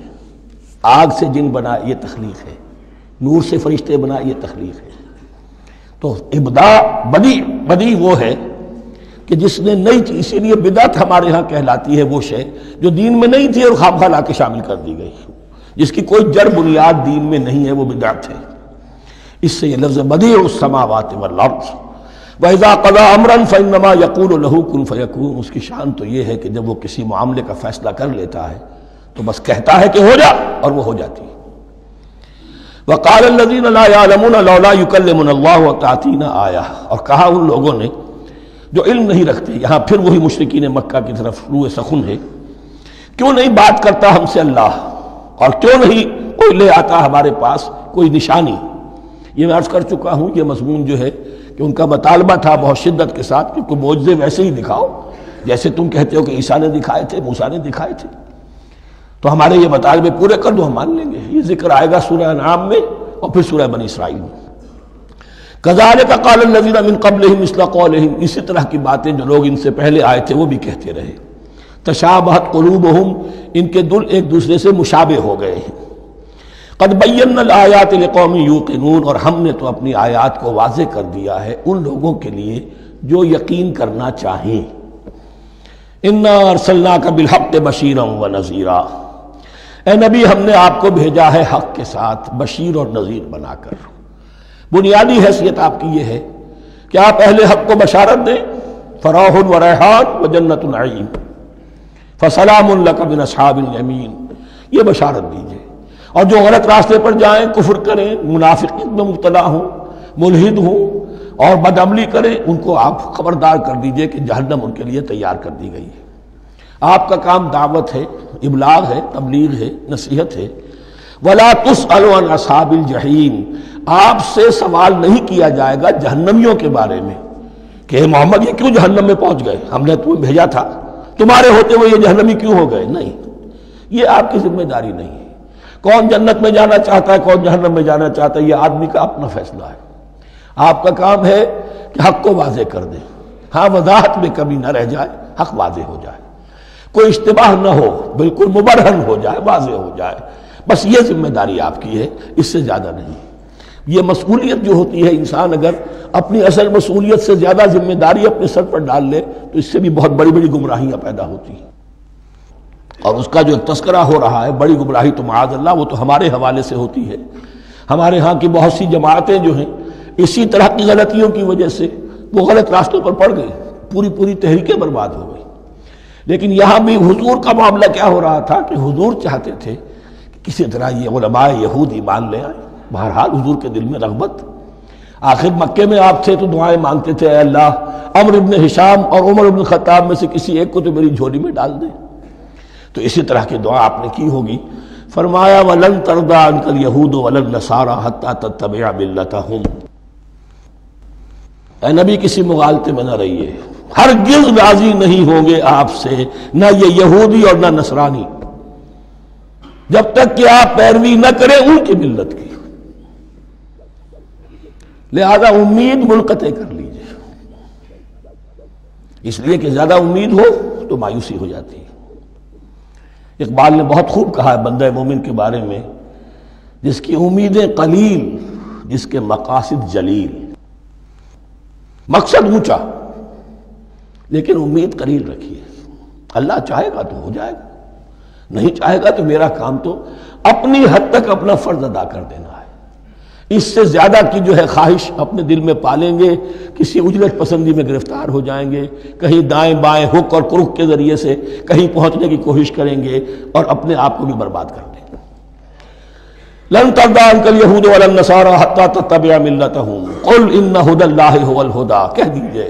آگ سے جن بنایا، یہ تخلیق ہے، نور سے فرشتے بنائے، یہ تخلیق ہے۔ تو ابداع، بدیع وہ ہے کہ جس نے نئی چیز، اسی لیے بدعت ہمارے ہاں کہلاتی ہے وہ شے جو دین میں نہیں تھی اور خواہ لا کے شامل کر دی گئی، جس کی کوئی جڑ بنیاد دین میں نہیں ہے، وہ بدعت ہے۔ اس سے یہ لفظ بدیع السماوات والارض، وَإِذَا قَضَىٰ أَمْرًا فَإِنَّمَا يَقُولُ لَهُ كُن فَيَكُونُ، اس کی شان تو یہ ہے کہ جب وہ کسی معاملے کا فیصلہ کر لیتا ہے تو بس کہتا ہے کہ ہو جا، اور وہ ہو جاتی ہے۔ وَقَالَ الَّذِينَ لَا يَعْلَمُونَ لَوْلَا يُكَلِّمُنَا اللَّهُ وَتَأْتِينَا آیَةٌ، اور کہا ان لوگوں نے جو علم نہیں رکھتے، یہاں پھر وہی مشرکین مکہ کی طرف روح سخن ہے، کیوں نہیں بات کرتا ہم سے اللہ، اور کیوں نہیں کوئی لے آتا ہمارے پاس کوئی نشانی۔ یہ میں عرض کر چکا ہوں، یہ مضمون جو ہے کہ ان کا مطالبہ تھا بہت شدت کے ساتھ کہ کوئی معجزے ویسے ہی دکھاؤ جیسے تم کہتے ہو کہ عیسیٰ نے دکھائے تھے، موسیٰ نے دکھائے تھے، تو ہمارے یہ مطالبے پورے کر دو، ہم مان لیں گے۔ یہ ذکر آئے گا سورہ انعام میں اور پھر سورہ بنی اسرائیل میں۔ کذالک قال الذین من قبلہم مثل قولہم، اسی طرح کی باتیں جو لوگ ان سے پہلے آئے تھے وہ بھی کہتے رہے۔ تشابہت قلوبہم، ان کے دل ایک دوسرے سے مشابہ ہو گئے ہیں۔ قد بینا الآیات لقوم یوقنون، اور ہم نے تو اپنی آیات کو واضح کر دیا ہے ان لوگوں کے لیے جو یقین کرنا چاہیں۔ انا ارسلناک بالحق بشیرا ونذیرا، اے نبی ہم نے آپ کو بھیجا ہے حق کے ساتھ بشیر اور نذیر بنا کر۔ بنیادی حیثیت آپ کی یہ ہے کہ آپ اہل حق کو بشارت دیں، فراح و ریحان و جنت نعیم، فسلام لک من اصحاب الیمین، یہ بشارت دیجیے۔ اور جو غلط راستے پر جائیں، کفر کریں، منافقت میں مبتلا ہوں، ملحد ہوں اور بدعملی کریں، ان کو آپ خبردار کر دیجئے کہ جہنم ان کے لیے تیار کر دی گئی ہے۔ آپ کا کام دعوت ہے، ابلاغ ہے، تبلیغ ہے، نصیحت ہے۔ وَلَا تُسْأَلُ عَنْ أَصْحَابِ الْجَحِيمِ، آپ سے سوال نہیں کیا جائے گا جہنمیوں کے بارے میں کہ محمد یہ کیوں جہنم میں پہنچ گئے، ہم نے تمہیں بھیجا تھا، تمہارے ہوتے ہوئے یہ جہنمی کیوں ہو گئے؟ نہیں، یہ آپ کی ذمہ داری نہیں ہے۔ کون جنت میں جانا چاہتا ہے، کون جہنم میں جانا چاہتا ہے، یہ آدمی کا اپنا فیصلہ ہے۔ آپ کا کام ہے کہ حق کو واضح کر دیں، ہاں وضاحت میں کمی نہ رہ جائے، حق واضح ہو جائے، کوئی اشتباہ نہ ہو، بالکل مبرہن ہو جائے، واضح ہو جائے، بس یہ ذمہ داری آپ کی ہے، اس سے زیادہ نہیں۔ یہ مسئولیت جو ہوتی ہے، انسان اگر اپنی اصل مسئولیت سے زیادہ ذمہ داری اپنے سر پر ڈال لے تو اس سے بھی بہت بڑی بڑی گمراہیاں پیدا ہوتی ہیں۔ اور اس کا جو تذکرہ ہو رہا ہے بڑی گمراہی تو معاذ اللہ وہ تو ہمارے حوالے سے ہوتی ہے۔ ہمارے ہاں کی بہت سی جماعتیں جو ہیں اسی طرح کی غلطیوں کی وجہ سے وہ غلط راستوں پر پڑ گئی، پوری تحریکیں برباد ہو گئی۔ لیکن یہاں بھی حضور کا معاملہ کیا ہو رہا تھا کہ حضور چاہتے تھے کہ کسی طرح یہ علماء یہود ایمان لے آئے۔ بہرحال حضور کے دل میں رغبت، آخر مکے میں آپ تھے تو دعائیں مانگتے تھے، اے اللہ عمرو بن ہشام اور عمر بن خطاب میں سے کسی ایک کو تو میری جھولی میں ڈال دے۔ تو اسی طرح کی دعا آپ نے کی ہوگی۔ فرمایا وَلَن تَرْضَىٰ عَنْكَ الْيَهُودُ وَلَا النَّصَارَىٰ حَتَّىٰ تَتَّبِعَ مِلَّتَهُمْ۔ اے نبی کسی مغالطے میں نہ رہیے، ہرگز راضی نہیں ہوں گے آپ سے نہ یہ یہودی اور نہ نصرانی، جب تک کہ آپ پیروی نہ کریں ان کی ملت کی۔ لہذا امید منقطع کر لیجیے، اس لیے کہ زیادہ امید ہو تو مایوسی ہو جاتی ہے۔ اقبال نے بہت خوب کہا ہے بندہ مومن کے بارے میں، جس کی امیدیں قلیل، جس کے مقاصد جلیل۔ مقصد اونچا لیکن امید قلیل رکھیے، اللہ چاہے گا تو ہو جائے گا، نہیں چاہے گا تو میرا کام تو اپنی حد تک اپنا فرض ادا کر دینا ہے۔ اس سے زیادہ کی جو ہے خواہش اپنے دل میں پالیں گے، کسی اجرت پسندی میں گرفتار ہو جائیں گے، کہیں دائیں بائیں ہک اور کرک کے ذریعے سے کہیں پہنچنے کی کوشش کریں گے اور اپنے آپ کو بھی برباد کر دیں گے۔ لن ترضى عنك اليهود ولا النصارى حتى تتبع ملتهم قل ان هدى الله هو الهدى، کہہ دیجئے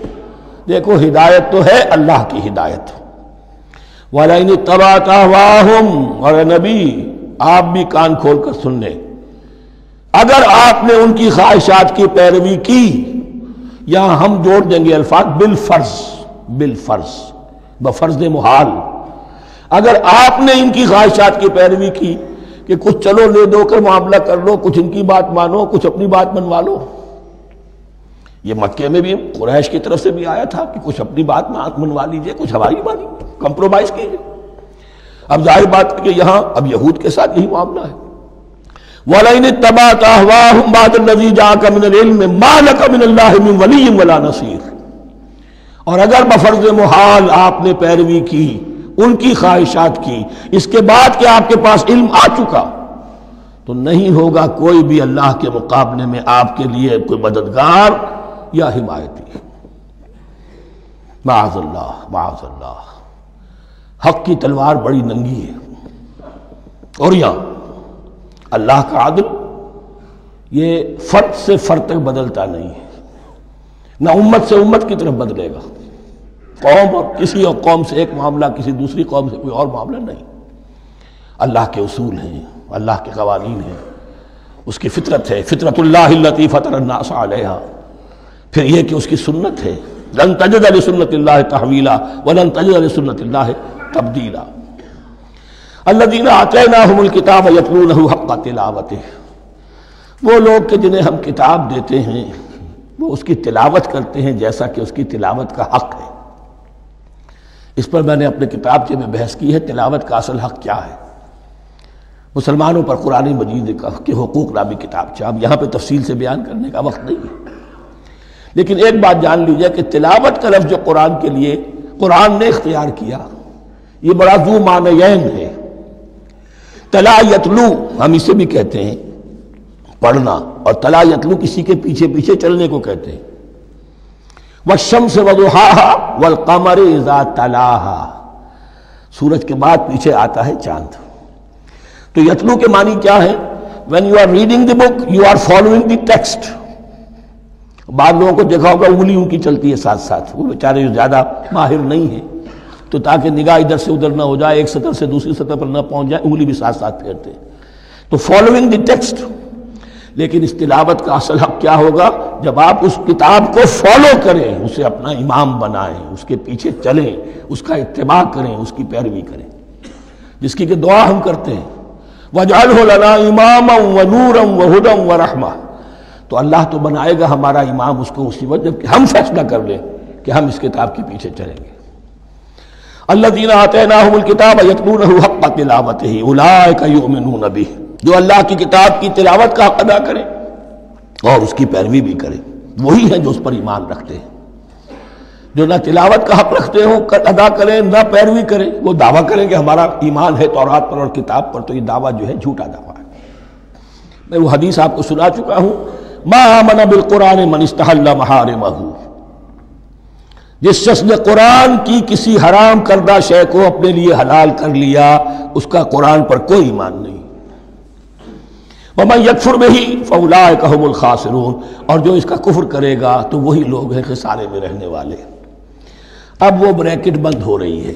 دیکھو ہدایت تو ہے اللہ کی ہدایت۔ وَلَئِنِ اتَّبَعْتَ أَهْوَاءَهُمْ، اور نبی آپ بھی کان کھول کر سن لیں، اگر آپ نے ان کی خواہشات کی پیروی کی، یہاں ہم جوڑ دیں گے الفاظ بالفرض بفرض محال، اگر آپ نے ان کی خواہشات کی پیروی کی کہ کچھ چلو لے دو کر معاملہ کر لو، کچھ ان کی بات مانو، کچھ اپنی بات منوا لو۔ یہ مکے میں بھی قریش کی طرف سے بھی آیا تھا کہ کچھ اپنی بات منوا لیجئے، کچھ ہماری مانی، کمپرومائز کیجئے۔ اب ظاہر بات ہے کہ یہاں اب یہود کے ساتھ یہی معاملہ ہے۔ وَلَئِنِ اتَّبَعْتَ أَهْوَاءَهُمْ بَعْدَ الَّذِي جَاءَكَ مِنَ الْعِلْمِ مَا لَكَ مِنَ اللَّهِ مِنْ وَلِيٍّ وَلَا نَصِيرٍ، اور اگر بفرض محال آپ نے پیروی کی ان کی خواہشات کی، اس کے بعد کہ آپ کے پاس علم آ چکا، تو نہیں ہوگا کوئی بھی اللہ کے مقابلے میں آپ کے لیے کوئی مددگار یا حمایتی۔ معاذ اللہ معاذ اللہ، حق کی تلوار بڑی ننگی ہے، اور یہاں اللہ کا عدل یہ فرد سے فرد تک بدلتا نہیں ہے، نہ امت سے امت کی طرف بدلے گا، قوم اور کسی اور قوم سے ایک معاملہ، کسی دوسری قوم سے کوئی اور معاملہ نہیں۔ اللہ کے اصول ہیں، اللہ کے قوانین ہیں، اس کی فطرت ہے، فطرت اللہ التی فطر الناس علیہا، پھر یہ کہ اس کی سنت ہے، لن تجد لسنت اللہ تحویلا ولن تجد لسنت اللہ تبدیلا۔ الذین آتیناہم الکتاب یتلونہ حق تلاوتہ، وہ لوگ کہ جنہیں ہم کتاب دیتے ہیں وہ اس کی تلاوت کرتے ہیں جیسا کہ اس کی تلاوت کا حق ہے۔ اس پر میں نے اپنے کتابچے میں بحث کی ہے، تلاوت کا اصل حق کیا ہے۔ مسلمانوں پر قرآن مجید کے حقوق نامی کتابچہ، اب یہاں پہ تفصیل سے بیان کرنے کا وقت نہیں ہے، لیکن ایک بات جان لیجئے کہ تلاوت کا لفظ جو قرآن کے لیے قرآن نے اختیار کیا، یہ بڑا ذو معنیین ہے۔ تلا یتلو ہم اسے بھی کہتے ہیں پڑھنا، اور تلا یتلو کسی کے پیچھے پیچھے چلنے کو کہتے ہیں۔ والشمس وضحاها والقمر اذا تلاها، سورج کے بعد پیچھے آتا ہے چاند۔ تو یتلو کے معنی کیا ہے؟ when you are reading the book you are following the text۔ بعض لوگوں کو دیکھا ہوگا انگلی ان کی چلتی ہے ساتھ ساتھ، وہ بیچارے جو زیادہ ماہر نہیں ہیں تو تاکہ نگاہ ادھر سے ادھر نہ ہو جائے، ایک سطر سے دوسری سطر پر نہ پہنچ جائے، انگلی بھی ساتھ ساتھ پھیرتے ہیں، تو فالوئنگ دی ٹیکسٹ۔ لیکن اس تلاوت کا اصل حق کیا ہوگا؟ جب آپ اس کتاب کو فالو کریں، اسے اپنا امام بنائیں، اس کے پیچھے چلیں، اس کا اتباع کریں، اس کی پیروی کریں، جس کی کہ دعا ہم کرتے ہیں وَاجْعَلْهُ لَنَا إِمَامًا وَنُورًا وَهُدًى وَرَحْمَةً، تو اللہ تو بنائے گا ہمارا امام اس کو اسی وقت جب کہ ہم فیصلہ کر لیں کہ ہم اس کتاب کے پیچھے چلیں گے۔ الذین آتیناہم الکتاب یتلونہ حق تلاوتہ اولئک یؤمنون بہ، جو اللہ کی کتاب کی تلاوت کا حق ادا کریں اور اس کی پیروی بھی کریں، وہی ہیں جو اس پر ایمان رکھتے ہیں۔ جو نہ تلاوت کا حق رکھتے ہوں ادا کریں، نہ پیروی کریں، وہ دعویٰ کریں کہ ہمارا ایمان ہے تورات پر اور کتاب پر، تو یہ دعویٰ جو ہے جھوٹا دعویٰ ہے۔ میں وہ حدیث آپ کو سنا چکا ہوں، ما آمن بالقرآن من استحل محارمہ، جس شخص نے قرآن کی کسی حرام کردہ شے کو اپنے لیے حلال کر لیا اس کا قرآن پر کوئی ایمان نہیں۔ وَمَن يَكْفُرْ بِهِ فَأُولَٰئِكَ هُمُ الْخَاسِرُونَ، اور جو اس کا کفر کرے گا تو وہی لوگ ہیں خسارے میں رہنے والے۔ اب وہ بریکٹ بند ہو رہی ہے،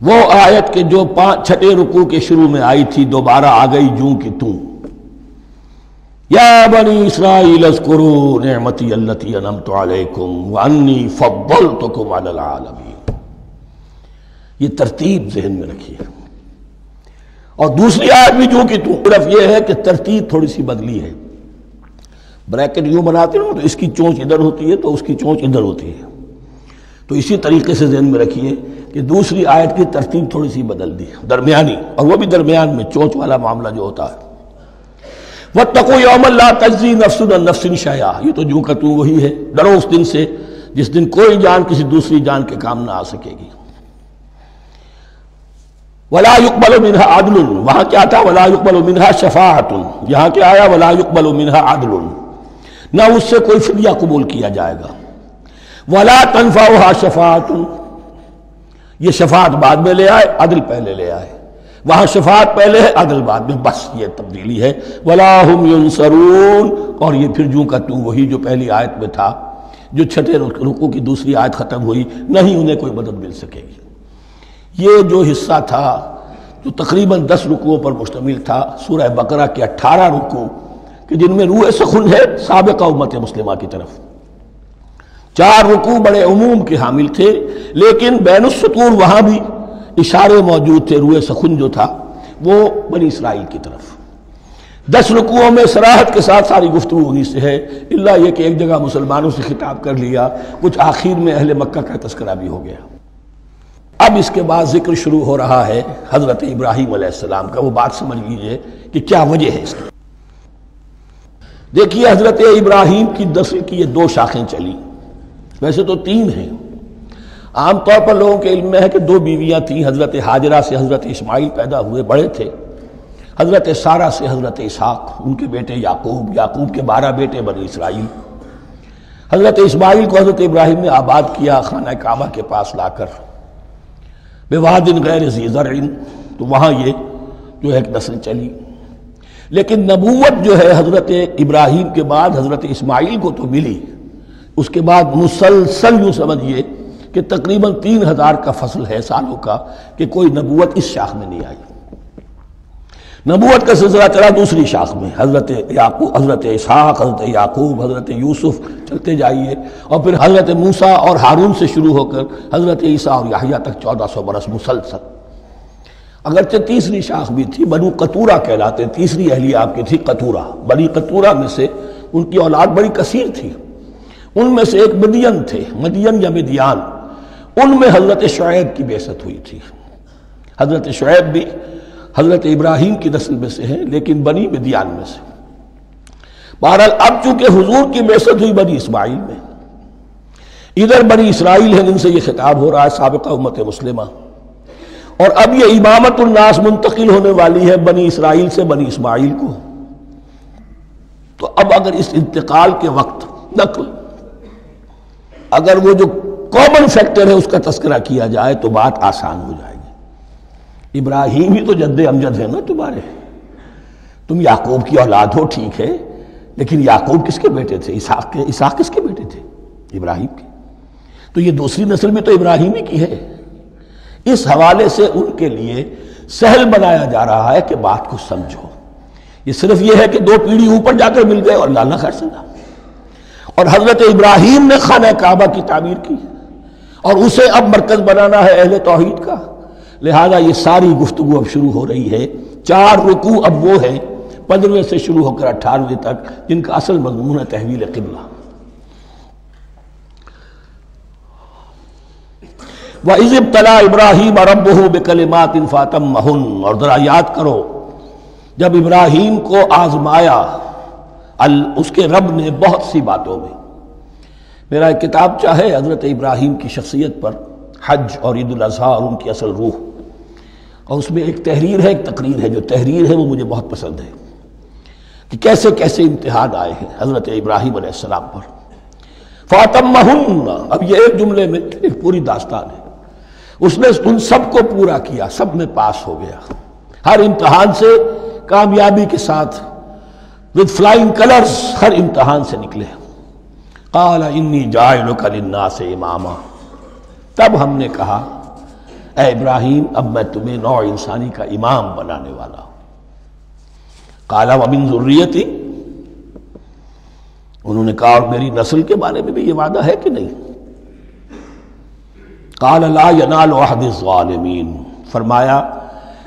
وہ آیت کے جو چھٹے رکوع کے شروع میں آئی تھی دوبارہ آ گئی جوں کی توں۔ یا بنی اسرائیل اذکروا نعمتی التی انعمت علیکم وانی فضلتکم علی العالمین، یہ ترتیب ذہن میں رکھیے۔ اور دوسری آیت بھی جو کہ صرف یہ ہے کہ ترتیب تھوڑی سی بدلی ہے، بریکٹ یوں بناتے ہو تو اس کی چونچ ادھر ہوتی ہے تو اس کی چونچ ادھر ہوتی ہے، تو اسی طریقے سے ذہن میں رکھیے کہ دوسری آیت کی ترتیب تھوڑی سی بدل دی درمیانی، اور وہ بھی درمیان میں چونچ والا معاملہ جو ہوتا ہے۔ وَاتَّقُوا يَوْمًا لَا تَجْزِي نَفْسٌ عَن نَفْسٍ شَيْئًا، یہ تو جو کہ تو وہی ہے، ڈرو اس دن سے جس دن کوئی جان کسی دوسری جان کے کام نہ آ سکے گی۔ وَلَا يُقْبَلُ مِنْهَا عَدْلٌ، وہاں کیا تھا وَلَا يُقْبَلُ مِنْهَا شَفَاعَةٌ، یہاں کیا آیا وَلَا يُقْبَلُ مِنْهَا عَدْلٌ، نہ اس سے کوئی فدیہ قبول کیا جائے گا۔ وَلَا تَنفَعُهَا شَفَاعَةٌ، یہ شفاعت بعد میں لے آئے، عدل پہلے لے آئے، وہاں شفاعت پہلے ہے عدل بعد میں، بس یہ تبدیلی ہے۔ وَلَا هُمْ يُنصَرُونَ، اور یہ پھر جو کا تو وہی جو پہلی آیت میں تھا، جو چھٹے رکوع کی دوسری آیت ختم ہوئی، نہیں انہیں کوئی مدد مل سکے گی۔ یہ جو حصہ تھا جو تقریباً 10 رکوعوں پر مشتمل تھا، سورہ بقرہ کے 18 رکوع کہ جن میں روح سخن ہے سابقہ امت مسلمہ کی طرف، 4 رکوع بڑے عموم کے حامل تھے، لیکن بین السطور وہاں بھی اشارے موجود تھے، روح سخن جو تھا وہ بنی اسرائیل کی طرف۔ 10 رکوعوں میں صراحت کے ساتھ ساری گفتگو انہی سے ہے، الا یہ کہ ایک جگہ مسلمانوں سے خطاب کر لیا، کچھ آخر میں اہل مکہ کا تذکرہ بھی ہو گیا۔ اب اس کے بعد ذکر شروع ہو رہا ہے حضرت ابراہیم علیہ السلام کا۔ وہ بات سمجھ لیجئے کہ کیا وجہ ہے اس کی۔ دیکھیے حضرت ابراہیم کی نسل کی یہ 2 شاخیں چلی، ویسے تو 3 ہیں، عام طور پر لوگوں کے علم میں ہے کہ 2 بیویاں تھیں، حضرت ہاجرہ سے حضرت اسماعیل پیدا ہوئے، بڑے تھے، حضرت سارہ سے حضرت اسحاق، ان کے بیٹے یعقوب، یعقوب کے 12 بیٹے بنی اسرائیل۔ حضرت اسماعیل کو حضرت ابراہیم نے آباد کیا خانہ کعبہ کے پاس لا کر، بواد غیر ذی زرع، تو وہاں یہ جو ایک نسل چلی۔ لیکن نبوت جو ہے حضرت ابراہیم کے بعد حضرت اسماعیل کو تو ملی، اس کے بعد مسلسل یوں سمجھیے کہ تقریباً 3000 کا فصل ہے سالوں کا کہ کوئی نبوت اس شاخ میں نہیں آئی۔ نبوت کا سلسلہ چلا دوسری شاخ میں، حضرت یعقوب، حضرت اسحاق، حضرت یعقوب، حضرت یوسف، چلتے جائیے، اور پھر حضرت موسیٰ اور ہارون سے شروع ہو کر حضرت عیسیٰ اور یحییٰ تک 1400 برس مسلسل۔ اگرچہ تیسری شاخ بھی تھی، بنو قطورہ کہلاتے، تیسری اہلیہ آپ کی تھی قطورہ، بنی قطورہ میں سے ان کی اولاد بڑی کثیر تھی، ان میں سے ایک مدین تھے، مدین یا مدیان، ان میں حضرت شعیب کی بعثت ہوئی تھی۔ حضرت شعیب بھی حضرت ابراہیم کی نسل میں سے ہیں، لیکن بنی مدیان میں سے۔ بہرحال اب چونکہ حضور کی بعثت ہوئی بنی اسماعیل میں، ادھر بنی اسرائیل ہیں جن سے یہ خطاب ہو رہا ہے سابقہ امت مسلمہ، اور اب یہ امامت الناس منتقل ہونے والی ہے بنی اسرائیل سے بنی اسماعیل کو۔ تو اب اگر اس انتقال کے وقت نقل، اگر وہ جو کامن فیکٹر ہے اس کا تذکرہ کیا جائے تو بات آسان ہو جائے گی۔ ابراہیم ہی تو جد امجد ہے نا تمہارے، تم یعقوب کی اولاد ہو ٹھیک ہے، لیکن یعقوب کس کے بیٹے تھے؟ اسحاق کس کے بیٹے تھے؟ ابراہیم کے۔ تو یہ دوسری نسل بھی تو ابراہیم ہی کی ہے۔ اس حوالے سے ان کے لیے سہل بنایا جا رہا ہے کہ بات کو سمجھو، یہ صرف یہ ہے کہ 2 پیڑھی اوپر جا کر مل گئے اور لانا خیر سنا، اور حضرت ابراہیم نے خانہ کعبہ کی تعمیر کی اور اسے اب مرکز بنانا ہے اہل توحید کا، لہذا یہ ساری گفتگو اب شروع ہو رہی ہے۔ 4 رکوع اب وہ ہے 15ویں سے شروع ہو کر 18ویں تک جن کا اصل مضمون ہے تحویل قبلہ۔ وَإِذِ ابْتَلَىٰ إِبْرَاهِيمَ رَبُّهُ بِكَلِمَاتٍ فَأَتَمَّهُنَّ، اور ذرا یاد کرو جب ابراہیم کو آزمایا اس کے رب نے بہت سی باتوں میں۔ میرا ایک کتاب چاہے حضرت ابراہیم کی شخصیت پر، حج اور عید الاضحیٰ اور ان کی اصل روح، اور اس میں ایک تحریر ہے، ایک تقریر ہے، جو تحریر ہے وہ مجھے بہت پسند ہے کہ کیسے کیسے امتحان آئے ہیں حضرت ابراہیم علیہ السلام پر۔ فاتمہن، اب یہ ایک جملے میں ایک پوری داستان ہے، اس نے ان سب کو پورا کیا، سب میں پاس ہو گیا، ہر امتحان سے کامیابی کے ساتھ with flying colors ہر امتحان سے نکلے۔ قال انی جاعلک للناس اماما، تب ہم نے کہا اے ابراہیم اب میں تمہیں نوع انسانی کا امام بنانے والا ہوں۔ قال ومن ذریتی، انہوں نے کہا اور میری نسل کے بارے میں بھی یہ وعدہ ہے کہ نہیں؟ قال لا ینال عہد الظالمین، فرمایا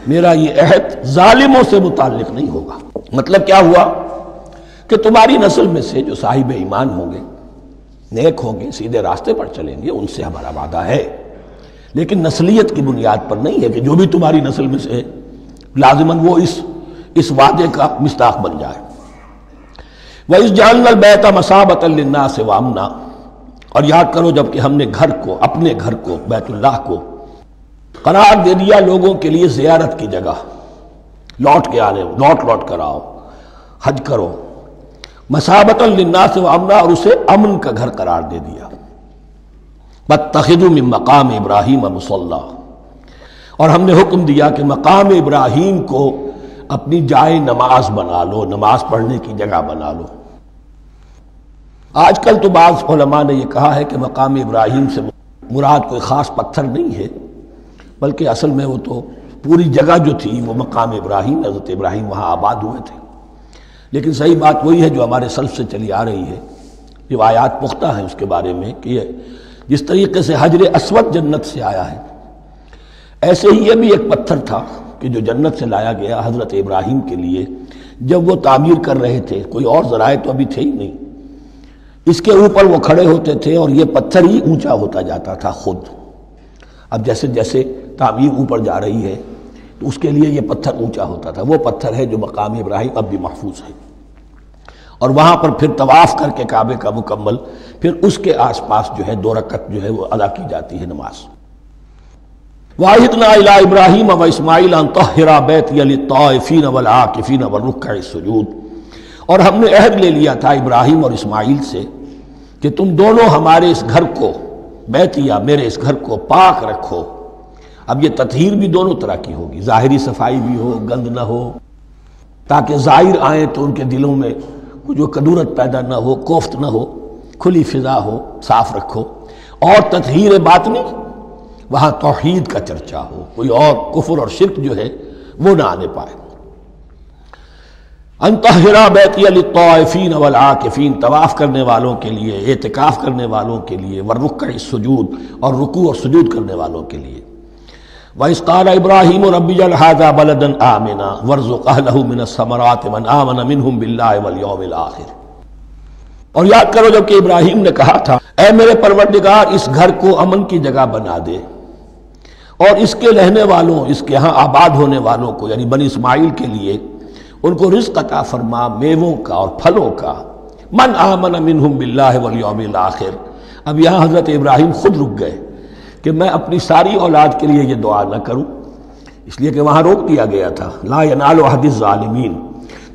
میرا یہ عہد ظالموں سے متعلق نہیں ہوگا۔ مطلب کیا ہوا کہ تمہاری نسل میں سے جو صاحب ایمان ہوں گے، نیک ہوں گے، سیدھے راستے پر چلیں گے، ان سے ہمارا وعدہ ہے، لیکن نسلیت کی بنیاد پر نہیں ہے کہ جو بھی تمہاری نسل میں سے لازماً وہ اس وعدے کا مصداق بن جائے۔ وَإِذْ جَعَلْنَا الْبَيْتَ مَثَابَةً لِلنَّاسِ وَأَمْنًا، اور یاد کرو جب کہ ہم نے گھر کو، اپنے گھر کو، بیت اللہ کو قرار دے دیا لوگوں کے لیے زیارت کی جگہ، لوٹ کے آنے، لوٹ کر آؤ، حج کرو، مثابۃ للناس وامنا، اور اسے امن کا گھر قرار دے دیا۔ واتخذوا من مقام ابراہیم مصلی، اور ہم نے حکم دیا کہ مقام ابراہیم کو اپنی جائے نماز بنا لو، نماز پڑھنے کی جگہ بنا لو۔ آج کل تو بعض علماء نے یہ کہا ہے کہ مقام ابراہیم سے مراد کوئی خاص پتھر نہیں ہے، بلکہ اصل میں وہ تو پوری جگہ جو تھی وہ مقام ابراہیم، حضرت ابراہیم وہاں آباد ہوئے تھے۔ لیکن صحیح بات وہی ہے جو ہمارے سلف سے چلی آ رہی ہے، روایات پختہ ہیں اس کے بارے میں کہ یہ جس طریقے سے حجر اسود جنت سے آیا ہے، ایسے ہی یہ بھی ایک پتھر تھا کہ جو جنت سے لایا گیا حضرت ابراہیم کے لیے جب وہ تعمیر کر رہے تھے، کوئی اور ذرائع تو ابھی تھے ہی نہیں، اس کے اوپر وہ کھڑے ہوتے تھے اور یہ پتھر ہی اونچا ہوتا جاتا تھا خود۔ اب جیسے جیسے تعمیر اوپر جا رہی ہے تو اس کے لیے یہ پتھر اونچا ہوتا تھا، وہ پتھر ہے جو مقام ابراہیم اب بھی محفوظ ہے، اور وہاں پر پھر طواف کر کے کعبے کا مکمل، پھر اس کے آس پاس جو ہے 2 رکعت جو ہے وہ ادا کی جاتی ہے نماز۔ وَعَهِدْنَا إِلَىٰ إِبْرَاهِيمَ وَإِسْمَاعِيلَ أَن طَهِّرَا بَيْتِيَ لِلطَّائِفِينَ وَالْعَاكِفِينَ وَالرُّكَّعِ السُّجُودِ، اور ہم نے عہد لے لیا تھا ابراہیم اور اسماعیل سے کہ تم دونوں ہمارے اس گھر کو، بیتیا میرے اس گھر کو پاک رکھو۔ اب یہ تطہیر بھی دونوں طرح کی ہوگی، ظاہری صفائی بھی ہو، گند نہ ہو، تاکہ زائر آئیں تو ان کے دلوں میں جو کدورت پیدا نہ ہو، کوفت نہ ہو، کھلی فضا ہو، صاف رکھو۔ اور تطہیر باطنی، وہاں توحید کا چرچا ہو، کوئی اور کفر اور شرک جو ہے وہ نہ آنے پائے۔ ان طہرا بیتی للطائفین والعاکفین، طواف کرنے والوں کے لیے، اعتکاف کرنے والوں کے لیے، والرکع السجود، اور رکوع اور سجود کرنے والوں کے لیے۔ وَإِذْ قَالَ إِبْرَاهِيمُ رَبِّ اجْعَلْ هَٰذَا بَلَدًا آمِنًا وَارْزُقْ أَهْلَهُ مِنَ الثَّمَرَاتِ مَنْ آمَنَ مِنْهُمْ بِاللَّهِ وَالْيَوْمِ الْآخِرِ، اور یاد کرو جب کہ ابراہیم نے کہا تھا اے میرے پروردگار اس گھر کو امن کی جگہ بنا دے، اور اس کے رہنے والوں، اس کے ہاں آباد ہونے والوں کو یعنی بنی اسماعیل کے لیے ان کو رزق عطا فرما، میووں کا اور پھلوں کا۔ من آمن منہم باللہ والیوم الآخر، اب یہاں حضرت ابراہیم خود رک گئے کہ میں اپنی ساری اولاد کے لیے یہ دعا نہ کروں، اس لیے کہ وہاں روک دیا گیا تھا لا ینال عہد الظالمین،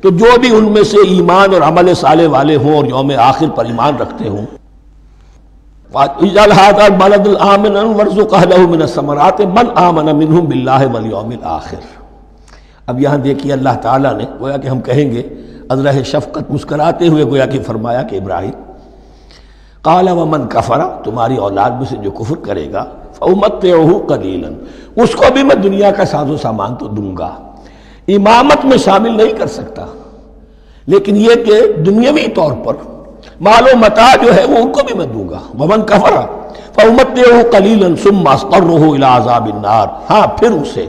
تو جو بھی ان میں سے ایمان اور عمل صالح والے ہوں اور یوم آخر پر ایمان رکھتے ہوں، اجعل هذا البلد آمنا وارزق اهله من الثمرات من آمن منهم باللہ والیوم الآخر۔ اب یہاں دیکھیے اللہ تعالیٰ نے گویا کہ ہم کہیں گے ازرہ شفقت مسکراتے ہوئے گویا کہ فرمایا کہ ابراہیم قال ومن کفر، تمہاری اولاد میں سے جو کفر کرے گا فأمتعه قلیلا، اس کو بھی میں دنیا کا ساز و سامان تو دوں گا، امامت میں شامل نہیں کر سکتا، لیکن یہ کہ دنیاوی طور پر مال و متاع جو ہے وہ ان کو بھی میں دوں گا۔ ومن کفر فأمتعه قلیلا ثم اضطره الى عذاب النار، ہاں پھر اسے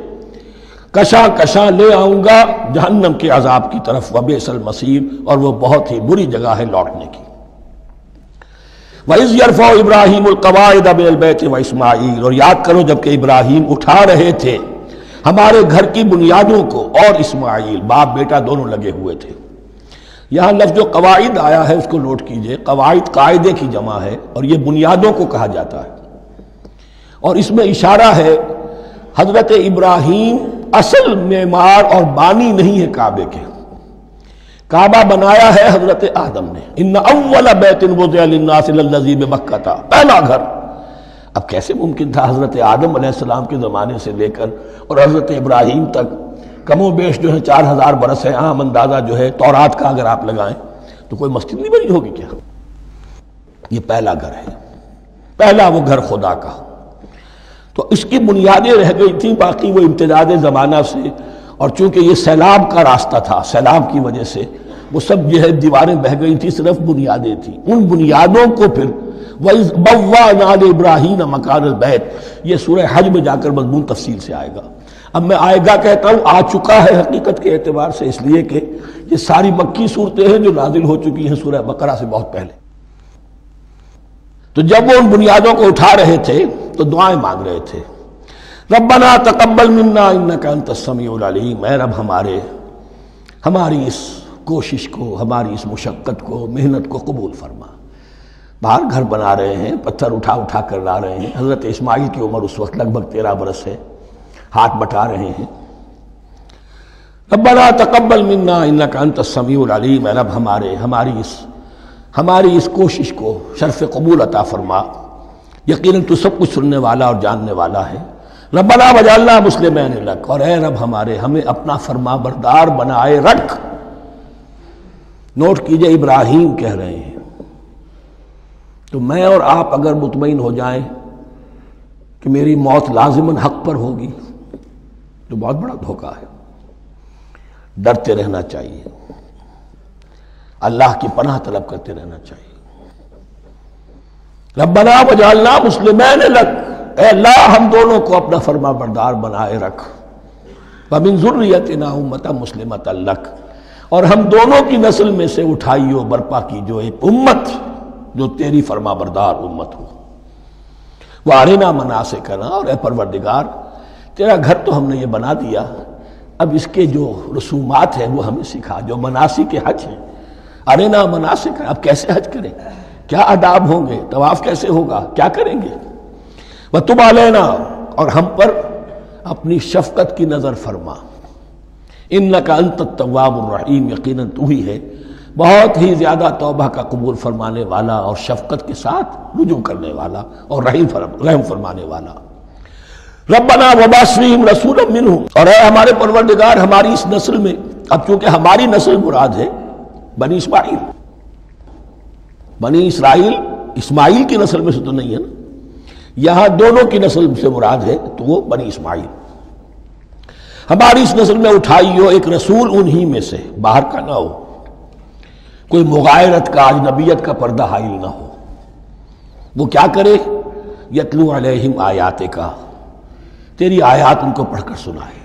کشاں کشاں لے آؤں گا جہنم کے عذاب کی طرف، وبئس المصیر، اور وہ بہت ہی بری جگہ ہے لوٹنے کی۔ وَإِذْ يَرْفَعُ إِبْرَاهِيمُ الْقَوَاعِدَ مِنَ الْبَيْتِ وَإِسْمَاعِيلُ، اور یاد کرو جب کہ ابراہیم اٹھا رہے تھے ہمارے گھر کی بنیادوں کو، اور اسماعیل، باپ بیٹا دونوں لگے ہوئے تھے۔ یہاں لفظ جو قواعد آیا ہے اس کو نوٹ کیجئے، قواعد قاعدے کی جمع ہے اور یہ بنیادوں کو کہا جاتا ہے، اور اس میں اشارہ ہے حضرت ابراہیم اصل معمار اور بانی نہیں ہے کعبے کے، کعبہ بنایا ہے حضرت آدم نے. ان اول بیت وضع للناس للذی بمکہ تھا، پہلا گھر. اب کیسے ممکن تھا حضرت آدم علیہ السلام کے زمانے سے لے کر اور حضرت ابراہیم تک کم و بیش جو ہے 4000 برس ہے. عام اندازہ جو ہے تورات کا اگر آپ لگائیں تو کوئی مسجد نہیں بنی ہوگی کیا؟ یہ پہلا گھر ہے، پہلا وہ گھر خدا کا. تو اس کی بنیادیں رہ گئی تھیں، باقی وہ امتداد زمانہ سے، اور چونکہ یہ سیلاب کا راستہ تھا، سیلاب کی وجہ سے وہ سب جو ہے دیواریں بہہ گئی تھی، صرف بنیادیں تھیں. ان بنیادوں کو پھر وَإِذْ بَوَّأْنَا لِإِبْرَاهِيمَ مَكَانَ الْبَيْتِ، یہ سورہ حج میں جا کر مضمون تفصیل سے آئے گا. اب میں آئے گا کہتا ہوں، آ چکا ہے حقیقت کے اعتبار سے، اس لیے کہ یہ ساری مکی صورتیں ہیں جو نازل ہو چکی ہیں سورہ بقرہ سے بہت پہلے. تو جب وہ ان بنیادوں کو اٹھا رہے تھے تو دعائیں مانگ رہے تھے. ربنا تقبل منا انک انت السمیع العلیم، اے رب ہماری اس کوشش کو، ہماری اس مشقت کو، محنت کو قبول فرما. باہر گھر بنا رہے ہیں، پتھر اٹھا اٹھا کر لا رہے ہیں. حضرت اسماعیل کی عمر اس وقت لگ بھگ 13 برس ہے، ہاتھ بٹا رہے ہیں. ربنا تقبل منا انک انت السمیع العلیم، اے رب ہماری اس کوشش کو شرف قبول عطا فرما، یقیناً تو سب کچھ سننے والا اور جاننے والا ہے. ربنا وجعلنا مسلمین لک، اور اے رب ہمیں اپنا فرما بردار بنائے رکھ. نوٹ کیجئے ابراہیم کہہ رہے ہیں. تو میں اور آپ اگر مطمئن ہو جائیں کہ میری موت لازماً حق پر ہوگی تو بہت بڑا دھوکہ ہے. ڈرتے رہنا چاہیے، اللہ کی پناہ طلب کرتے رہنا چاہیے. ربنا وجعلنا مسلمین لک، اے اللہ ہم دونوں کو اپنا فرما بردار بنائے رکھ. ومن ذریتنا امۃ مسلمۃ لک، اور ہم دونوں کی نسل میں سے اٹھائیو برپا کی جو ایک امت جو تیری فرما بردار امت ہو. وارنا مناسکنا، اور اے پروردگار تیرا گھر تو ہم نے یہ بنا دیا، اب اس کے جو رسومات ہیں وہ ہمیں سکھا، جو مناسک حج ہیں. ارنا مناسک، اب کیسے حج کریں، کیا آداب ہوں گے، طواف کیسے ہوگا، کیا کریں گے. وتب علینا، اور ہم پر اپنی شفقت کی نظر فرما. انک انت التواب الرحیم، یقیناً تو ہی ہے بہت ہی زیادہ توبہ کا قبول فرمانے والا اور شفقت کے ساتھ رجوع کرنے والا اور رحم فرمانے والا. ربنا وبعث فیہم رسولا منہم، اور اے ہمارے پروردگار ہماری اس نسل میں، اب چونکہ ہماری نسل مراد ہے بنی اسماعیل، بنی اسرائیل اسماعیل کی نسل میں سے تو نہیں ہے نا، یہاں دونوں کی نسل سے مراد ہے تو وہ بنی اسماعیل. ہماری اس نسل میں اٹھائی ہو ایک رسول انہی میں سے، باہر کا نہ ہو، کوئی مغایرت کا اجنبیت کا پردہ حائل نہ ہو. وہ کیا کرے، یتلو علیہم آیاتک، تیری آیات ان کو پڑھ کر سنائے.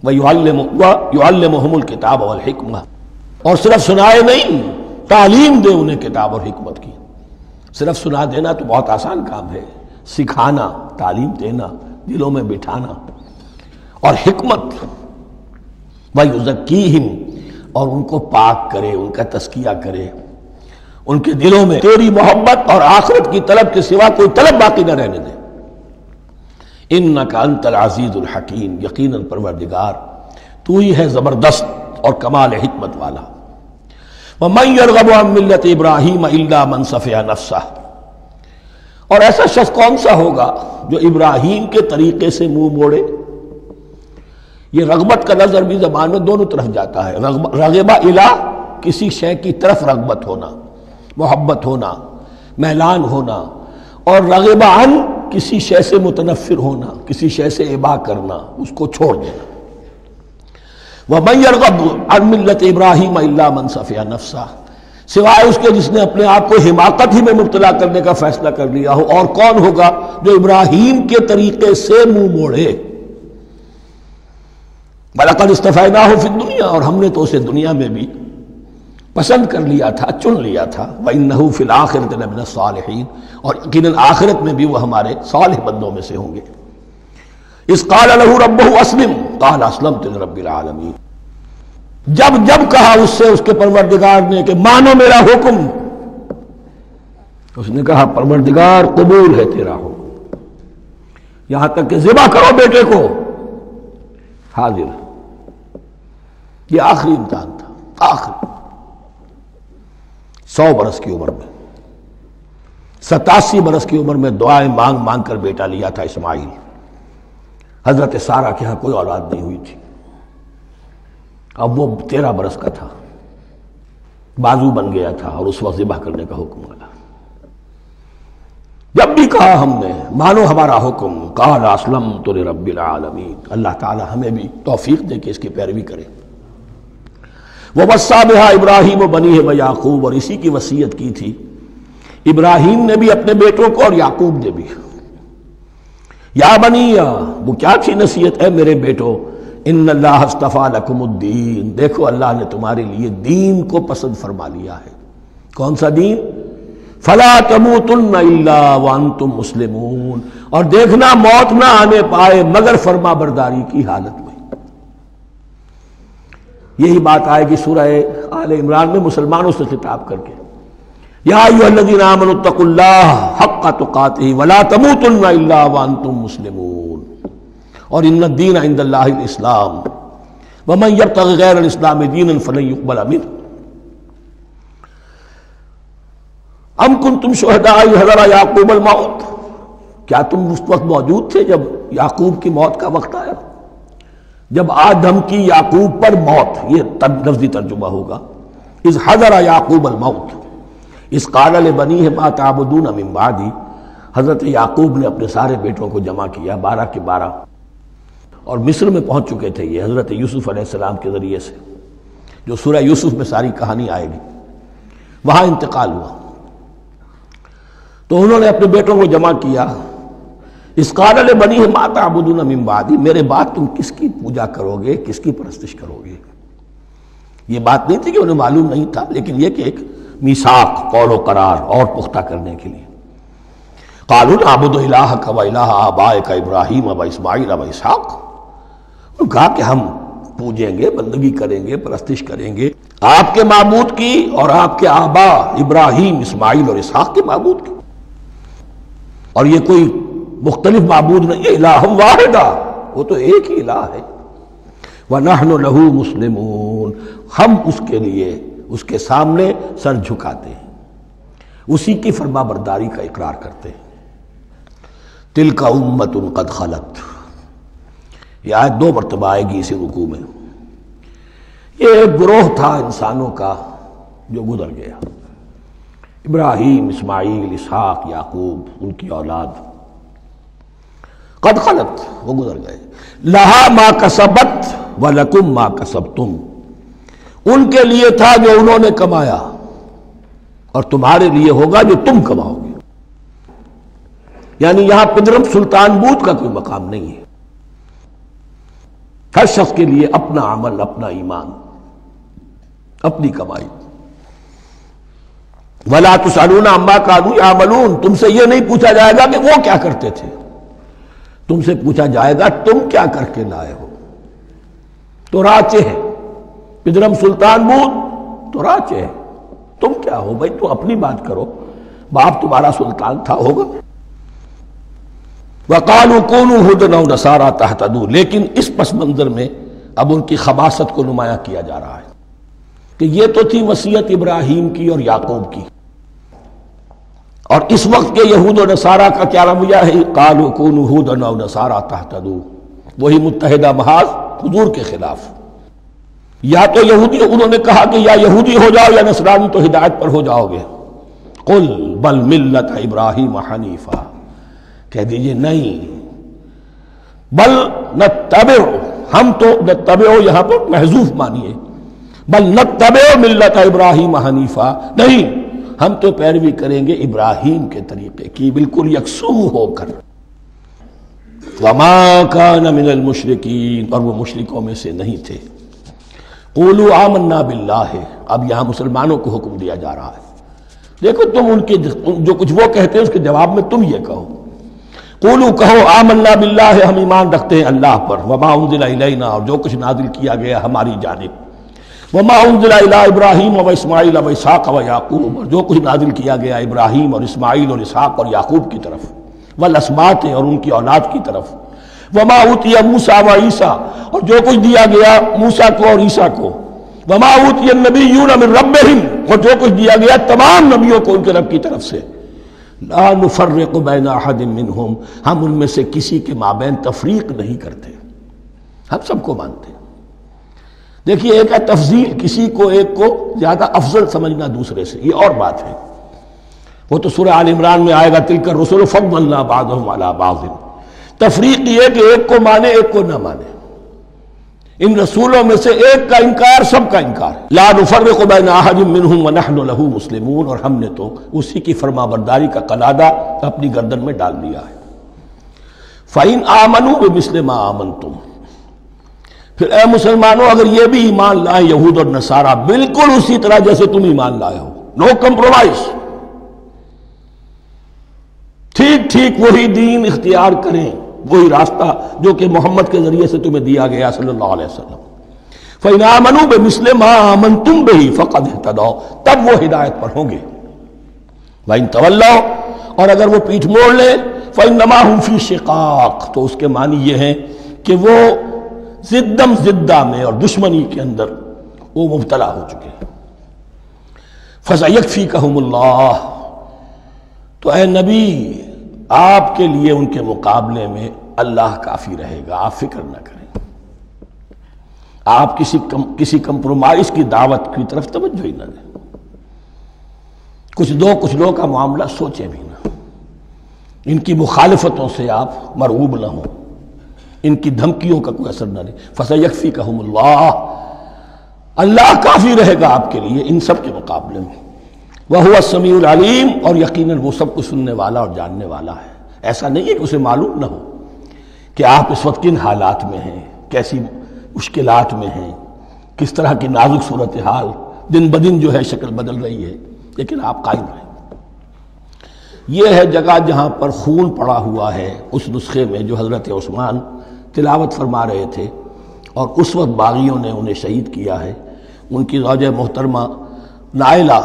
وَيُعَلِّمُهُمُ الْكِتَابَ وَالْحِکْمَةَ، اور صرف سنائے نہیں، تعلیم دے انہیں کتاب اور حکمت کی. صرف سنا دینا تو بہت آسان کام ہے، سکھانا، تعلیم دینا، دلوں میں بٹھانا. اور حکمت، وَيُزَكِّيهِمْ، اور ان کو پاک کرے، ان کا تزکیہ کرے، ان کے دلوں میں تیری محبت اور آخرت کی طلب کے سوا کوئی طلب باقی نہ رہنے دے. انک انت العزیز الحکیم، یقیناً پروردگار تو ہی ہے زبردست اور کمال حکمت والا. وَمَن يَرْغَبُ عَن مِّلَّةِ إِبْرَاهِيمَ إِلَّا مَن سَفِهَ نَفْسَهُ، اور ایسا شخص کون سا ہوگا جو ابراہیم کے طریقے سے منہ موڑے. یہ رغبت کا نظر بھی زبان میں دونوں طرف جاتا ہے. رغبہ الہ، کسی شے کی طرف رغبت ہونا، محبت ہونا، میلان ہونا، اور رغبہ عن، کسی شے سے متنفر ہونا، کسی شے سے ابا کرنا، اس کو چھوڑ دینا. وَمَن يَرْغَبُ عَن مِّلَّةِ إِبْرَاهِيمَ إِلَّا مَن سَفِهَ نَفْسَهُ، سوائے اس کے جس نے اپنے آپ کو حماقت ہی میں مبتلا کرنے کا فیصلہ کر لیا ہو. اور کون ہوگا جو ابراہیم کے طریقے سے منہ موڑے. وَلَقَدِ اصْطَفَيْنَاهُ فِي الدُّنْيَا، اور ہم نے تو اسے دنیا میں بھی پسند کر لیا تھا، چن لیا تھا. وَإِنَّهُ فِي الْآخِرَةِ لَمِنَ الصَّالِحِينَ، اور یقیناً آخرت میں بھی وہ ہمارے صالح بندوں میں سے ہوں گے. اذ قال له ربه اسلم قال اسلمت لرب العالمین، جب کہا اس سے اس کے پروردگار نے کہ مانو میرا حکم، اس نے کہا پروردگار قبول ہے تیرا حکم، یہاں تک کہ ذبح کرو بیٹے کو، حاضر. یہ آخری امتحان تھا. آخر 100 برس کی عمر میں، 87 برس کی عمر میں دعائیں مانگ مانگ کر بیٹا لیا تھا اسماعیل۔ حضرت سارہ کے ہاں کوئی اولاد نہیں ہوئی تھی، اب وہ 13 برس کا تھا، بازو بن گیا تھا، اور اس وقت ذبح کرنے کا حکم آیا۔ جب بھی کہا ہم نے مانو ہمارا حکم، قال اسلمت لرب العالمین، اللہ تعالی ہمیں بھی توفیق دے کہ اس کی پیروی کرے۔ ووصى بها ابراہیم وبنیہ ویعقوب، اور اسی کی وصیت کی تھی ابراہیم نے بھی اپنے بیٹوں کو اور یعقوب نے بھی۔ یا بنیہ، وہ کیا تھی نصیحت؟ اے میرے بیٹو، ان اللہ اصطفیٰ لکم الدین، دیکھو اللہ نے تمہارے لیے دین کو پسند فرما لیا ہے۔ کون سا دین؟ فلا تموتن الا وانتم مسلمون، اور دیکھنا موت نہ آنے پائے مگر فرما برداری کی حالت میں۔ یہی بات آئے گی سورہ آل عمران میں مسلمانوں سے خطاب کر کے، یا ایھا الذین آمنوا اتقوا اللہ حق تقاتہ ولا تموتن الا وانتم مسلمون، اور ان الدین عند اللہ الاسلام ومن یبتغ غیر الاسلام دینا فلن یقبل منہ۔ ام کنتم شہداء اذ حضر یعقوب الموت، کیا تم اس وقت موجود تھے جب یعقوب کی موت کا وقت آیا؟ جب آدم کی یعقوب پر موت، یہ لفظی ترجمہ ہوگا، اذ حضر یعقوب الموت اذ قال لبنیہ ما تعبدون من بعدی، حضرت یعقوب نے اپنے سارے بیٹوں کو جمع کیا، 12 کے 12، اور مصر میں پہنچ چکے تھے یہ حضرت یوسف علیہ السلام کے ذریعے سے، جو سورہ یوسف میں ساری کہانی آئے گی، وہاں انتقال ہوا۔ تو انہوں نے اپنے بیٹوں کو جمع کیا، اذ قال لبنیہ ما تعبدون من بعدی، میرے بعد تم کس کی پوجا کرو گے، کس کی پرستش کرو گے؟ یہ بات نہیں تھی کہ انہیں معلوم نہیں تھا، لیکن یہ کہ ایک میثاق، قول و قرار اور پختہ کرنے کے لیے۔ قالوا نعبد الہک و الہ آبائک ابراہیم و اسماعیل و اسحاق، انہوں نے کہا کہ ہم پوجیں گے، بندگی کریں گے، پرستش کریں گے آپ کے معبود کی اور آپ کے آبا ابراہیم، اسماعیل اور اسحاق کے معبود کی، اور یہ کوئی مختلف معبود نہیں ہے، الہ واحدہ، وہ تو ایک ہی الہ ہے۔ وَنَحْنُ لَهُ مُسْلِمُونَ، ہم اس کے لیے اس کے سامنے سر جھکاتے ہیں، اسی کی فرما برداری کا اقرار کرتے ہیں۔ تِلْكَ أُمَّةٌ قَدْ خَلَتْ، یہ آیت 2 مرتبہ آئے گی اسی رکوع میں۔ یہ ایک گروہ تھا انسانوں کا جو گزر گیا، ابراہیم، اسماعیل، اسحاق، یعقوب، ان کی اولاد، قد خلت، وہ گزر گئے۔ لہا ما کسبت ولکم ما کسبتم، ان کے لیے تھا جو انہوں نے کمایا، اور تمہارے لیے ہوگا جو تم کماؤ گے۔ یعنی یہاں پدرم سلطان بود کا کوئی مقام نہیں ہے، ہر شخص کے لیے اپنا عمل، اپنا ایمان، اپنی کمائی۔ وَلَا تُسْأَلُونَ عَمَّا كَانُوا يَعْمَلُونَ، تم سے یہ نہیں پوچھا جائے گا کہ وہ کیا کرتے تھے، تم سے پوچھا جائے گا تم کیا کر کے لائے ہو۔ تو راچے ہے پدرم سلطان بود، تو راچے ہے، تم کیا ہو بھائی، تو اپنی بات کرو، باپ تمہارا سلطان تھا، ہوگا۔ وَقَالُوا كُونُوا هُودًا أَوْ نَصَارَىٰ تَهْتَدُوا، لیکن اس پس منظر میں اب ان کی خباثت کو نمایاں کیا جا رہا ہے کہ یہ تو تھی وصیت ابراہیم کی اور یعقوب کی، اور اس وقت کے یہود و نصارہ کا کیا رویہ ہے؟ قالوا كونوا هودا او نصارى تهتدوا، وہی متحدہ محاذ حضور کے خلاف۔ یا تو یہودی، انہوں نے کہا کہ یا یہودی ہو جاؤ یا نصرانی تو ہدایت پر ہو جاؤ گے۔ قل بل ملت ابراہیم حنیفا، کہہ دیجئے نہیں، بل نتبع، ہم تو نتبع یہاں پر محذوف مانیے، بل نتبع ملت ابراہیم حنیفا، نہیں، ہم تو پیروی کریں گے ابراہیم کے طریقے کی، بالکل یکسو ہو کر۔ وما کان من المشرکین، اور وہ مشرکوں میں سے نہیں تھے۔ قولوا آمنا باللہ، اب یہاں مسلمانوں کو حکم دیا جا رہا ہے، دیکھو تم ان کے جو کچھ وہ کہتے ہیں اس کے جواب میں تم یہ کہو، قولوا کہو آمنا باللہ، ہم ایمان رکھتے ہیں اللہ پر، وما انزل الینا، اور جو کچھ نازل کیا گیا ہماری جانب، وما انزل الی ابراہیم و اسماعیل و اسحاق و یعقوب، اور جو کچھ نازل کیا گیا ابراہیم اور اسماعیل اور اسحاق اور یعقوب کی طرف، والاسباط، اور ان کی اولاد کی طرف، وما اوتی موسیٰ و عیسیٰ، اور جو کچھ دیا گیا موسیٰ کو اور عیسیٰ کو، وما اوتی النبیون من ربہم، اور جو کچھ دیا گیا تمام نبیوں کو ان کے رب کی طرف سے، لا نفرق بین احد منہم، ہم ان میں سے کسی کے مابین تفریق نہیں کرتے، ہم سب کو مانتے ہیں۔ دیکھیے ایک ہے تفضیل، کسی کو ایک کو زیادہ افضل سمجھنا دوسرے سے، یہ اور بات ہے، وہ تو سورہ آل عمران میں آئے گا تلک الرسل فضلنا بعضهم علی بعض۔ تفریق یہ کہ ایک کو مانے ایک کو نہ مانے، ان رسولوں میں سے ایک کا انکار سب کا انکار ہے۔ لا نفرق بین احد منہم ونحن لہ مسلمون، اور ہم نے تو اسی کی فرما برداری کا قلادہ اپنی گردن میں ڈال دیا ہے۔ فإن آمنوا بمثل ما آمنتم، پھر اے مسلمانوں اگر یہ بھی ایمان لائیں یہود اور نصارہ بالکل اسی طرح جیسے تم ایمان لائے ہو، نو کمپرومائز، ٹھیک ٹھیک وہی دین اختیار کریں، وہی راستہ جو کہ محمد کے ذریعے سے تمہیں دیا گیا صلی اللہ علیہ وسلم۔ فإن آمنوا بمثل ما آمنتم به فقد اهتدوا، تب وہ ہدایت پر ہوں گے۔ وإن تولوا، اور اگر وہ پیٹھ موڑ لیں، فإنما هم في شقاق، تو اس کے معنی یہ ہیں کہ وہ زدم زدہ میں اور دشمنی کے اندر وہ مبتلا ہو چکے ہیں۔ فسيكفيكهم اللہ، تو اے نبی آپ کے لیے ان کے مقابلے میں اللہ کافی رہے گا، آپ فکر نہ کریں، آپ کسی کمپرومائز کی دعوت کی طرف توجہ ہی نہ دیں، کچھ دو کا معاملہ سوچیں بھی نہ، ان کی مخالفتوں سے آپ مرعوب نہ ہوں، ان کی دھمکیوں کا کوئی اثر نہ لیں۔ فسيكفيكهم اللہ، اللہ کافی رہے گا آپ کے لیے ان سب کے مقابلے میں۔ وَهُوَ السَّمِيعُ الْعَلِيمُ، اور یقیناً وہ سب کچھ سننے والا اور جاننے والا ہے۔ ایسا نہیں ہے کہ اسے معلوم نہ ہو کہ آپ اس وقت کن حالات میں ہیں، کیسی مشکلات میں ہیں، کس طرح کی نازک صورتحال دن بدن جو ہے شکل بدل رہی ہے، لیکن آپ قائم رہیں۔ یہ ہے جگہ جہاں پر خون پڑا ہوا ہے، اس نسخے میں جو حضرت عثمان تلاوت فرما رہے تھے، اور اس وقت باغیوں نے انہیں شہید کیا ہے۔ ان کی زوجہ محترمہ نائلہ،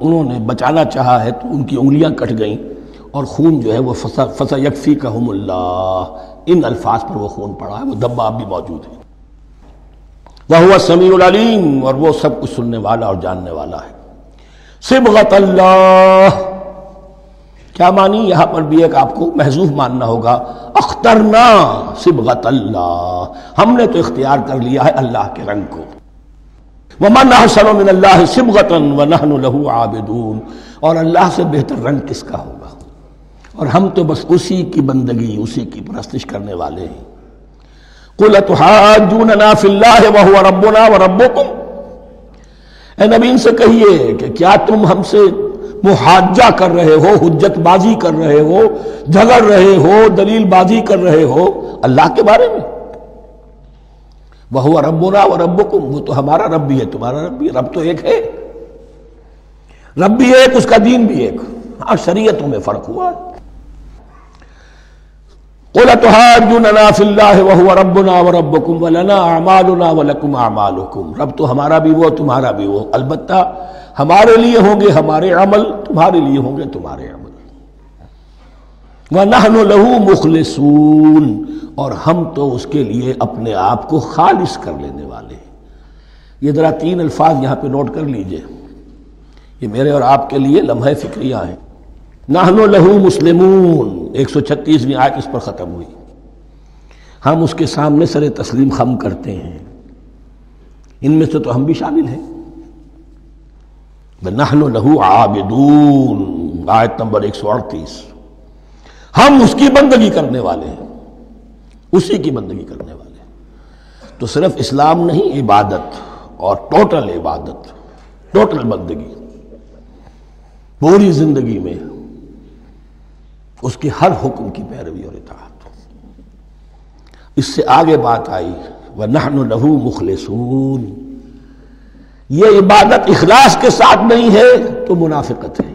انہوں نے بچانا چاہا ہے تو ان کی انگلیاں کٹ گئیں، اور خون جو ہے وہ فسيكفيكهم اللہ، ان الفاظ پر وہ خون پڑا ہے، وہ دھبا اب بھی موجود ہے۔ وَهُوَ السَّمِيعُ الْعَلِيمُ، اور وہ سب کچھ سننے والا اور جاننے والا ہے۔ صبغۃ اللہ، کیا معنی یہاں پر بھی ایک آپ کو محذوف ماننا ہوگا، اخترنا صبغۃ اللہ، ہم نے تو اختیار کر لیا ہے اللہ کے رنگ کو۔ وَمَنْ أَحْسَنُ مِنَ اللَّهِ صِبْغَةً وَنَحْنُ لَهُ عَابِدُونَ، اور اللہ سے بہتر رنگ کس کا ہوگا، اور ہم تو بس اسی کی بندگی، اسی کی پرستش کرنے والے ہیں۔ قُلْ أَتُحَاجُّونَنَا فِي اللَّهِ وَهُوَ رَبُّنَا وَرَبُّكُمْ، اے نبی ان سے کہیے کہ کیا تم ہم سے محاجہ کر رہے ہو، حجت بازی کر رہے ہو، جھگڑ رہے ہو، دلیل بازی کر رہے ہو اللہ کے بارے میں؟ وَهُوَ رَبُّنَا وَرَبُّكُمْ، وہ تو ہمارا رب بھی ہے تمہارا رب بھی ہے، رب تو ایک ہے، رب بھی ایک، اس کا دین بھی ایک، ہاں شریعتوں میں فرق ہوا ہے۔ قُلْ أَتُحَاجُّونَنَا فِي اللَّهِ وَهُوَ رَبُّنَا وَرَبُّكُمْ وَلَنَا أَعْمَالُنَا وَلَكُمْ أَعْمَالُكُمْ، رب تو ہمارا بھی وہ تمہارا بھی وہ، البتہ ہمارے لیے ہوں گے ہمارے عمل، تمہارے لیے ہوں گے تمہارے عمل۔ وَنَحْنُ لَهُ مُخْلِصُونَ، اور ہم تو اس کے لیے اپنے آپ کو خالص کر لینے والے ہیں۔ یہ ذرا 3 الفاظ یہاں پہ نوٹ کر لیجئے، یہ میرے اور آپ کے لیے لمحہ فکریہ ہیں۔ نحن لہو مسلمون، 136ویں آیت اس پر ختم ہوئی، ہم اس کے سامنے سر تسلیم خم کرتے ہیں، ان میں سے تو ہم بھی شامل ہیں۔ نحن لہو عابدون، آیت نمبر 138، ہم اس کی بندگی کرنے والے ہیں، اسی کی بندگی کرنے والے ہیں۔ تو صرف اسلام نہیں، عبادت اور ٹوٹل عبادت، ٹوٹل بندگی، پوری زندگی میں اس کے ہر حکم کی پیروی اور اطاعت۔ اس سے آگے بات آئی وَنَحْنُ لَهُ مُخْلِصُونَ، یہ عبادت اخلاص کے ساتھ نہیں ہے تو منافقت ہے۔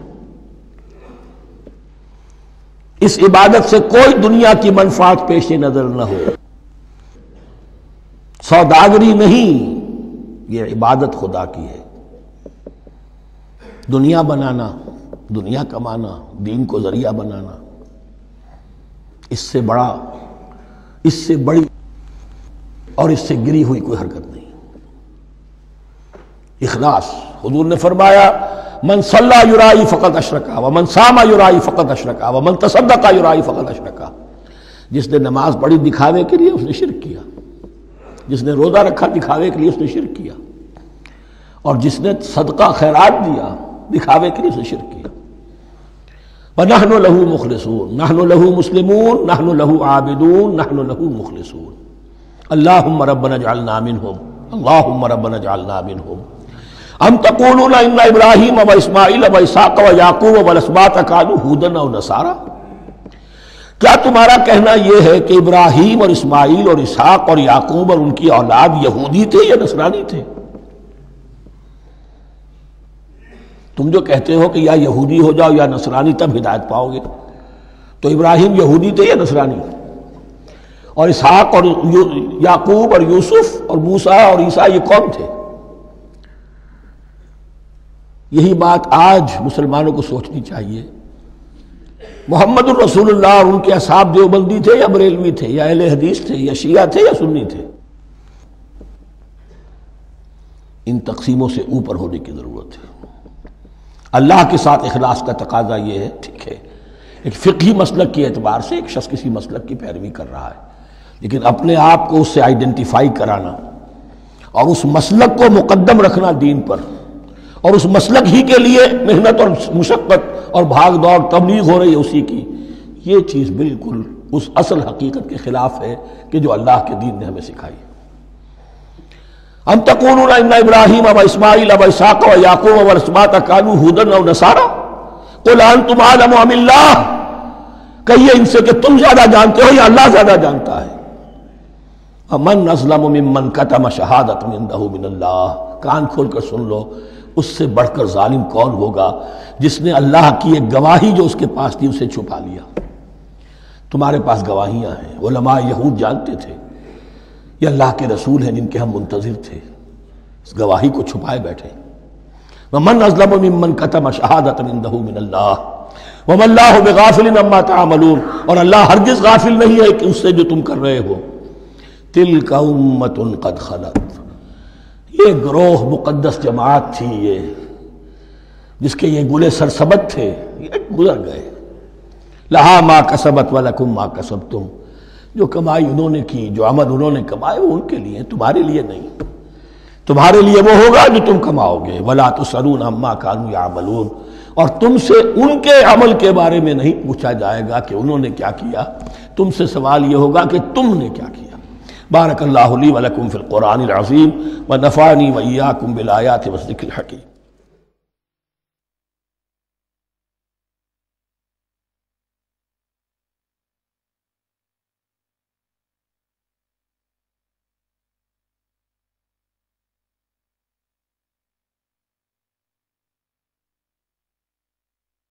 اس عبادت سے کوئی دنیا کی منفعت پیش نظر نہ ہو، سوداگری نہیں، یہ عبادت خدا کی ہے۔ دنیا بنانا، دنیا کمانا، دین کو ذریعہ بنانا، اس سے بڑی اور اس سے گری ہوئی کوئی حرکت نہیں۔ اخلاص. حضور نے فرمایا من صلی یرائی فقط اشرکا ومن صام یرائی فقط اشرکا ومن تصدق یرائی فقط اشرکا. جس نے نماز پڑھی دکھاوے کے لیے اس نے شرک کیا، جس نے روزہ رکھا دکھاوے کے لیے اس نے شرک کیا، اور جس نے صدقہ خیرات دیا دکھاوے کے لیے اس نے شرک کیا. وَنَحْنُ لَهُ مُخْلِصُونَ نَحْنُ لَهُ مُسْلِمُونَ نَحْنُ لَهُ عَابِدُونَ نَحْنُ لَهُ مُخْلِصُونَ. اللهم ربنا اجعلنا منهم اللهم ربنا اجعلنا منهم. ام تقولون ان ابراہیم واسماعیل واسحاق ویعقوب والاسباط كانوا هودا او نصارا. کیا تمہارا کہنا یہ ہے کہ ابراہیم اور اسماعیل اور اسحاق اور یعقوب اور ان کی اولاد یہودی تھے یا نصرانی تھے؟ تم جو کہتے ہو کہ یا یہودی ہو جاؤ یا نصرانی تب ہدایت پاؤ گے، تو ابراہیم یہودی تھے یا نصرانی؟ اور اسحاق اور یعقوب اور یوسف اور موسیٰ اور عیسیٰ یہ کون تھے؟ یہی بات آج مسلمانوں کو سوچنی چاہیے. محمد الرسول اللہ اور ان کے اصحاب دیوبندی تھے یا بریلوی تھے یا اہل حدیث تھے یا شیعہ تھے یا سنی تھے؟ ان تقسیموں سے اوپر ہونے کی ضرورت ہے. اللہ کے ساتھ اخلاص کا تقاضا یہ ہے، ٹھیک ہے ایک فقہی مسلک کے اعتبار سے ایک شخص کسی مسلک کی پیروی کر رہا ہے، لیکن اپنے آپ کو اس سے آئیڈینٹیفائی کرانا اور اس مسلک کو مقدم رکھنا دین پر، اور اس مسلک ہی کے لیے محنت اور مشقت اور بھاگ دوڑ تبلیغ ہو رہی ہے اسی کی، یہ چیز بالکل اس اصل حقیقت کے خلاف ہے کہ جو اللہ کے دین نے ہمیں سکھائی. ام تقولون ان ابراہیم و اسماعیل و اسحاق و یعقوب والاسباط كانوا هودا او نصارا قل انتم اعلم ام اللہ. کہیے ان سے کہ تم زیادہ جانتے ہو یا اللہ زیادہ جانتا ہے. ومن اظلم ممن كتم شہادۃ عنده من اللہ. کان کھول کر سن لو، اس سے بڑھ کر ظالم کون ہوگا جس نے اللہ کی ایک گواہی جو اس کے پاس تھی اسے چھپا لیا. تمہارے پاس گواہیاں ہیں، علماء یہود جانتے تھے یہ اللہ کے رسول ہیں جن کے ہم منتظر تھے، اس گواہی کو چھپائے بیٹھے. ومن اظلم ممن كتم شہادۃ عنده من اللہ وما اللہ بغافل عما تعملون. اور اللہ ہرگز غافل نہیں ہے کہ اس سے جو تم کر رہے ہو. تلک امۃ قد خلت. یہ گروہ مقدس جماعت تھی یہ جس کے یہ گلے سرسبد تھے، یہ گزر گئے. لہا ما کسبت ولکم ما کسبتم. جو کمائی انہوں نے کی، جو عمل انہوں نے کمائے وہ ان کے لیے، تمہارے لیے نہیں. تمہارے لیے وہ ہوگا جو تم کماؤ گے. ولا تسألون عما كانوا يعملون. اور تم سے ان کے عمل کے بارے میں نہیں پوچھا جائے گا کہ انہوں نے کیا کیا، تم سے سوال یہ ہوگا کہ تم نے کیا کیا. بارک اللہ لی ولکم فی القرآن العظیم ونفعنی وإیاکم بالآیات والذکر الحکیم.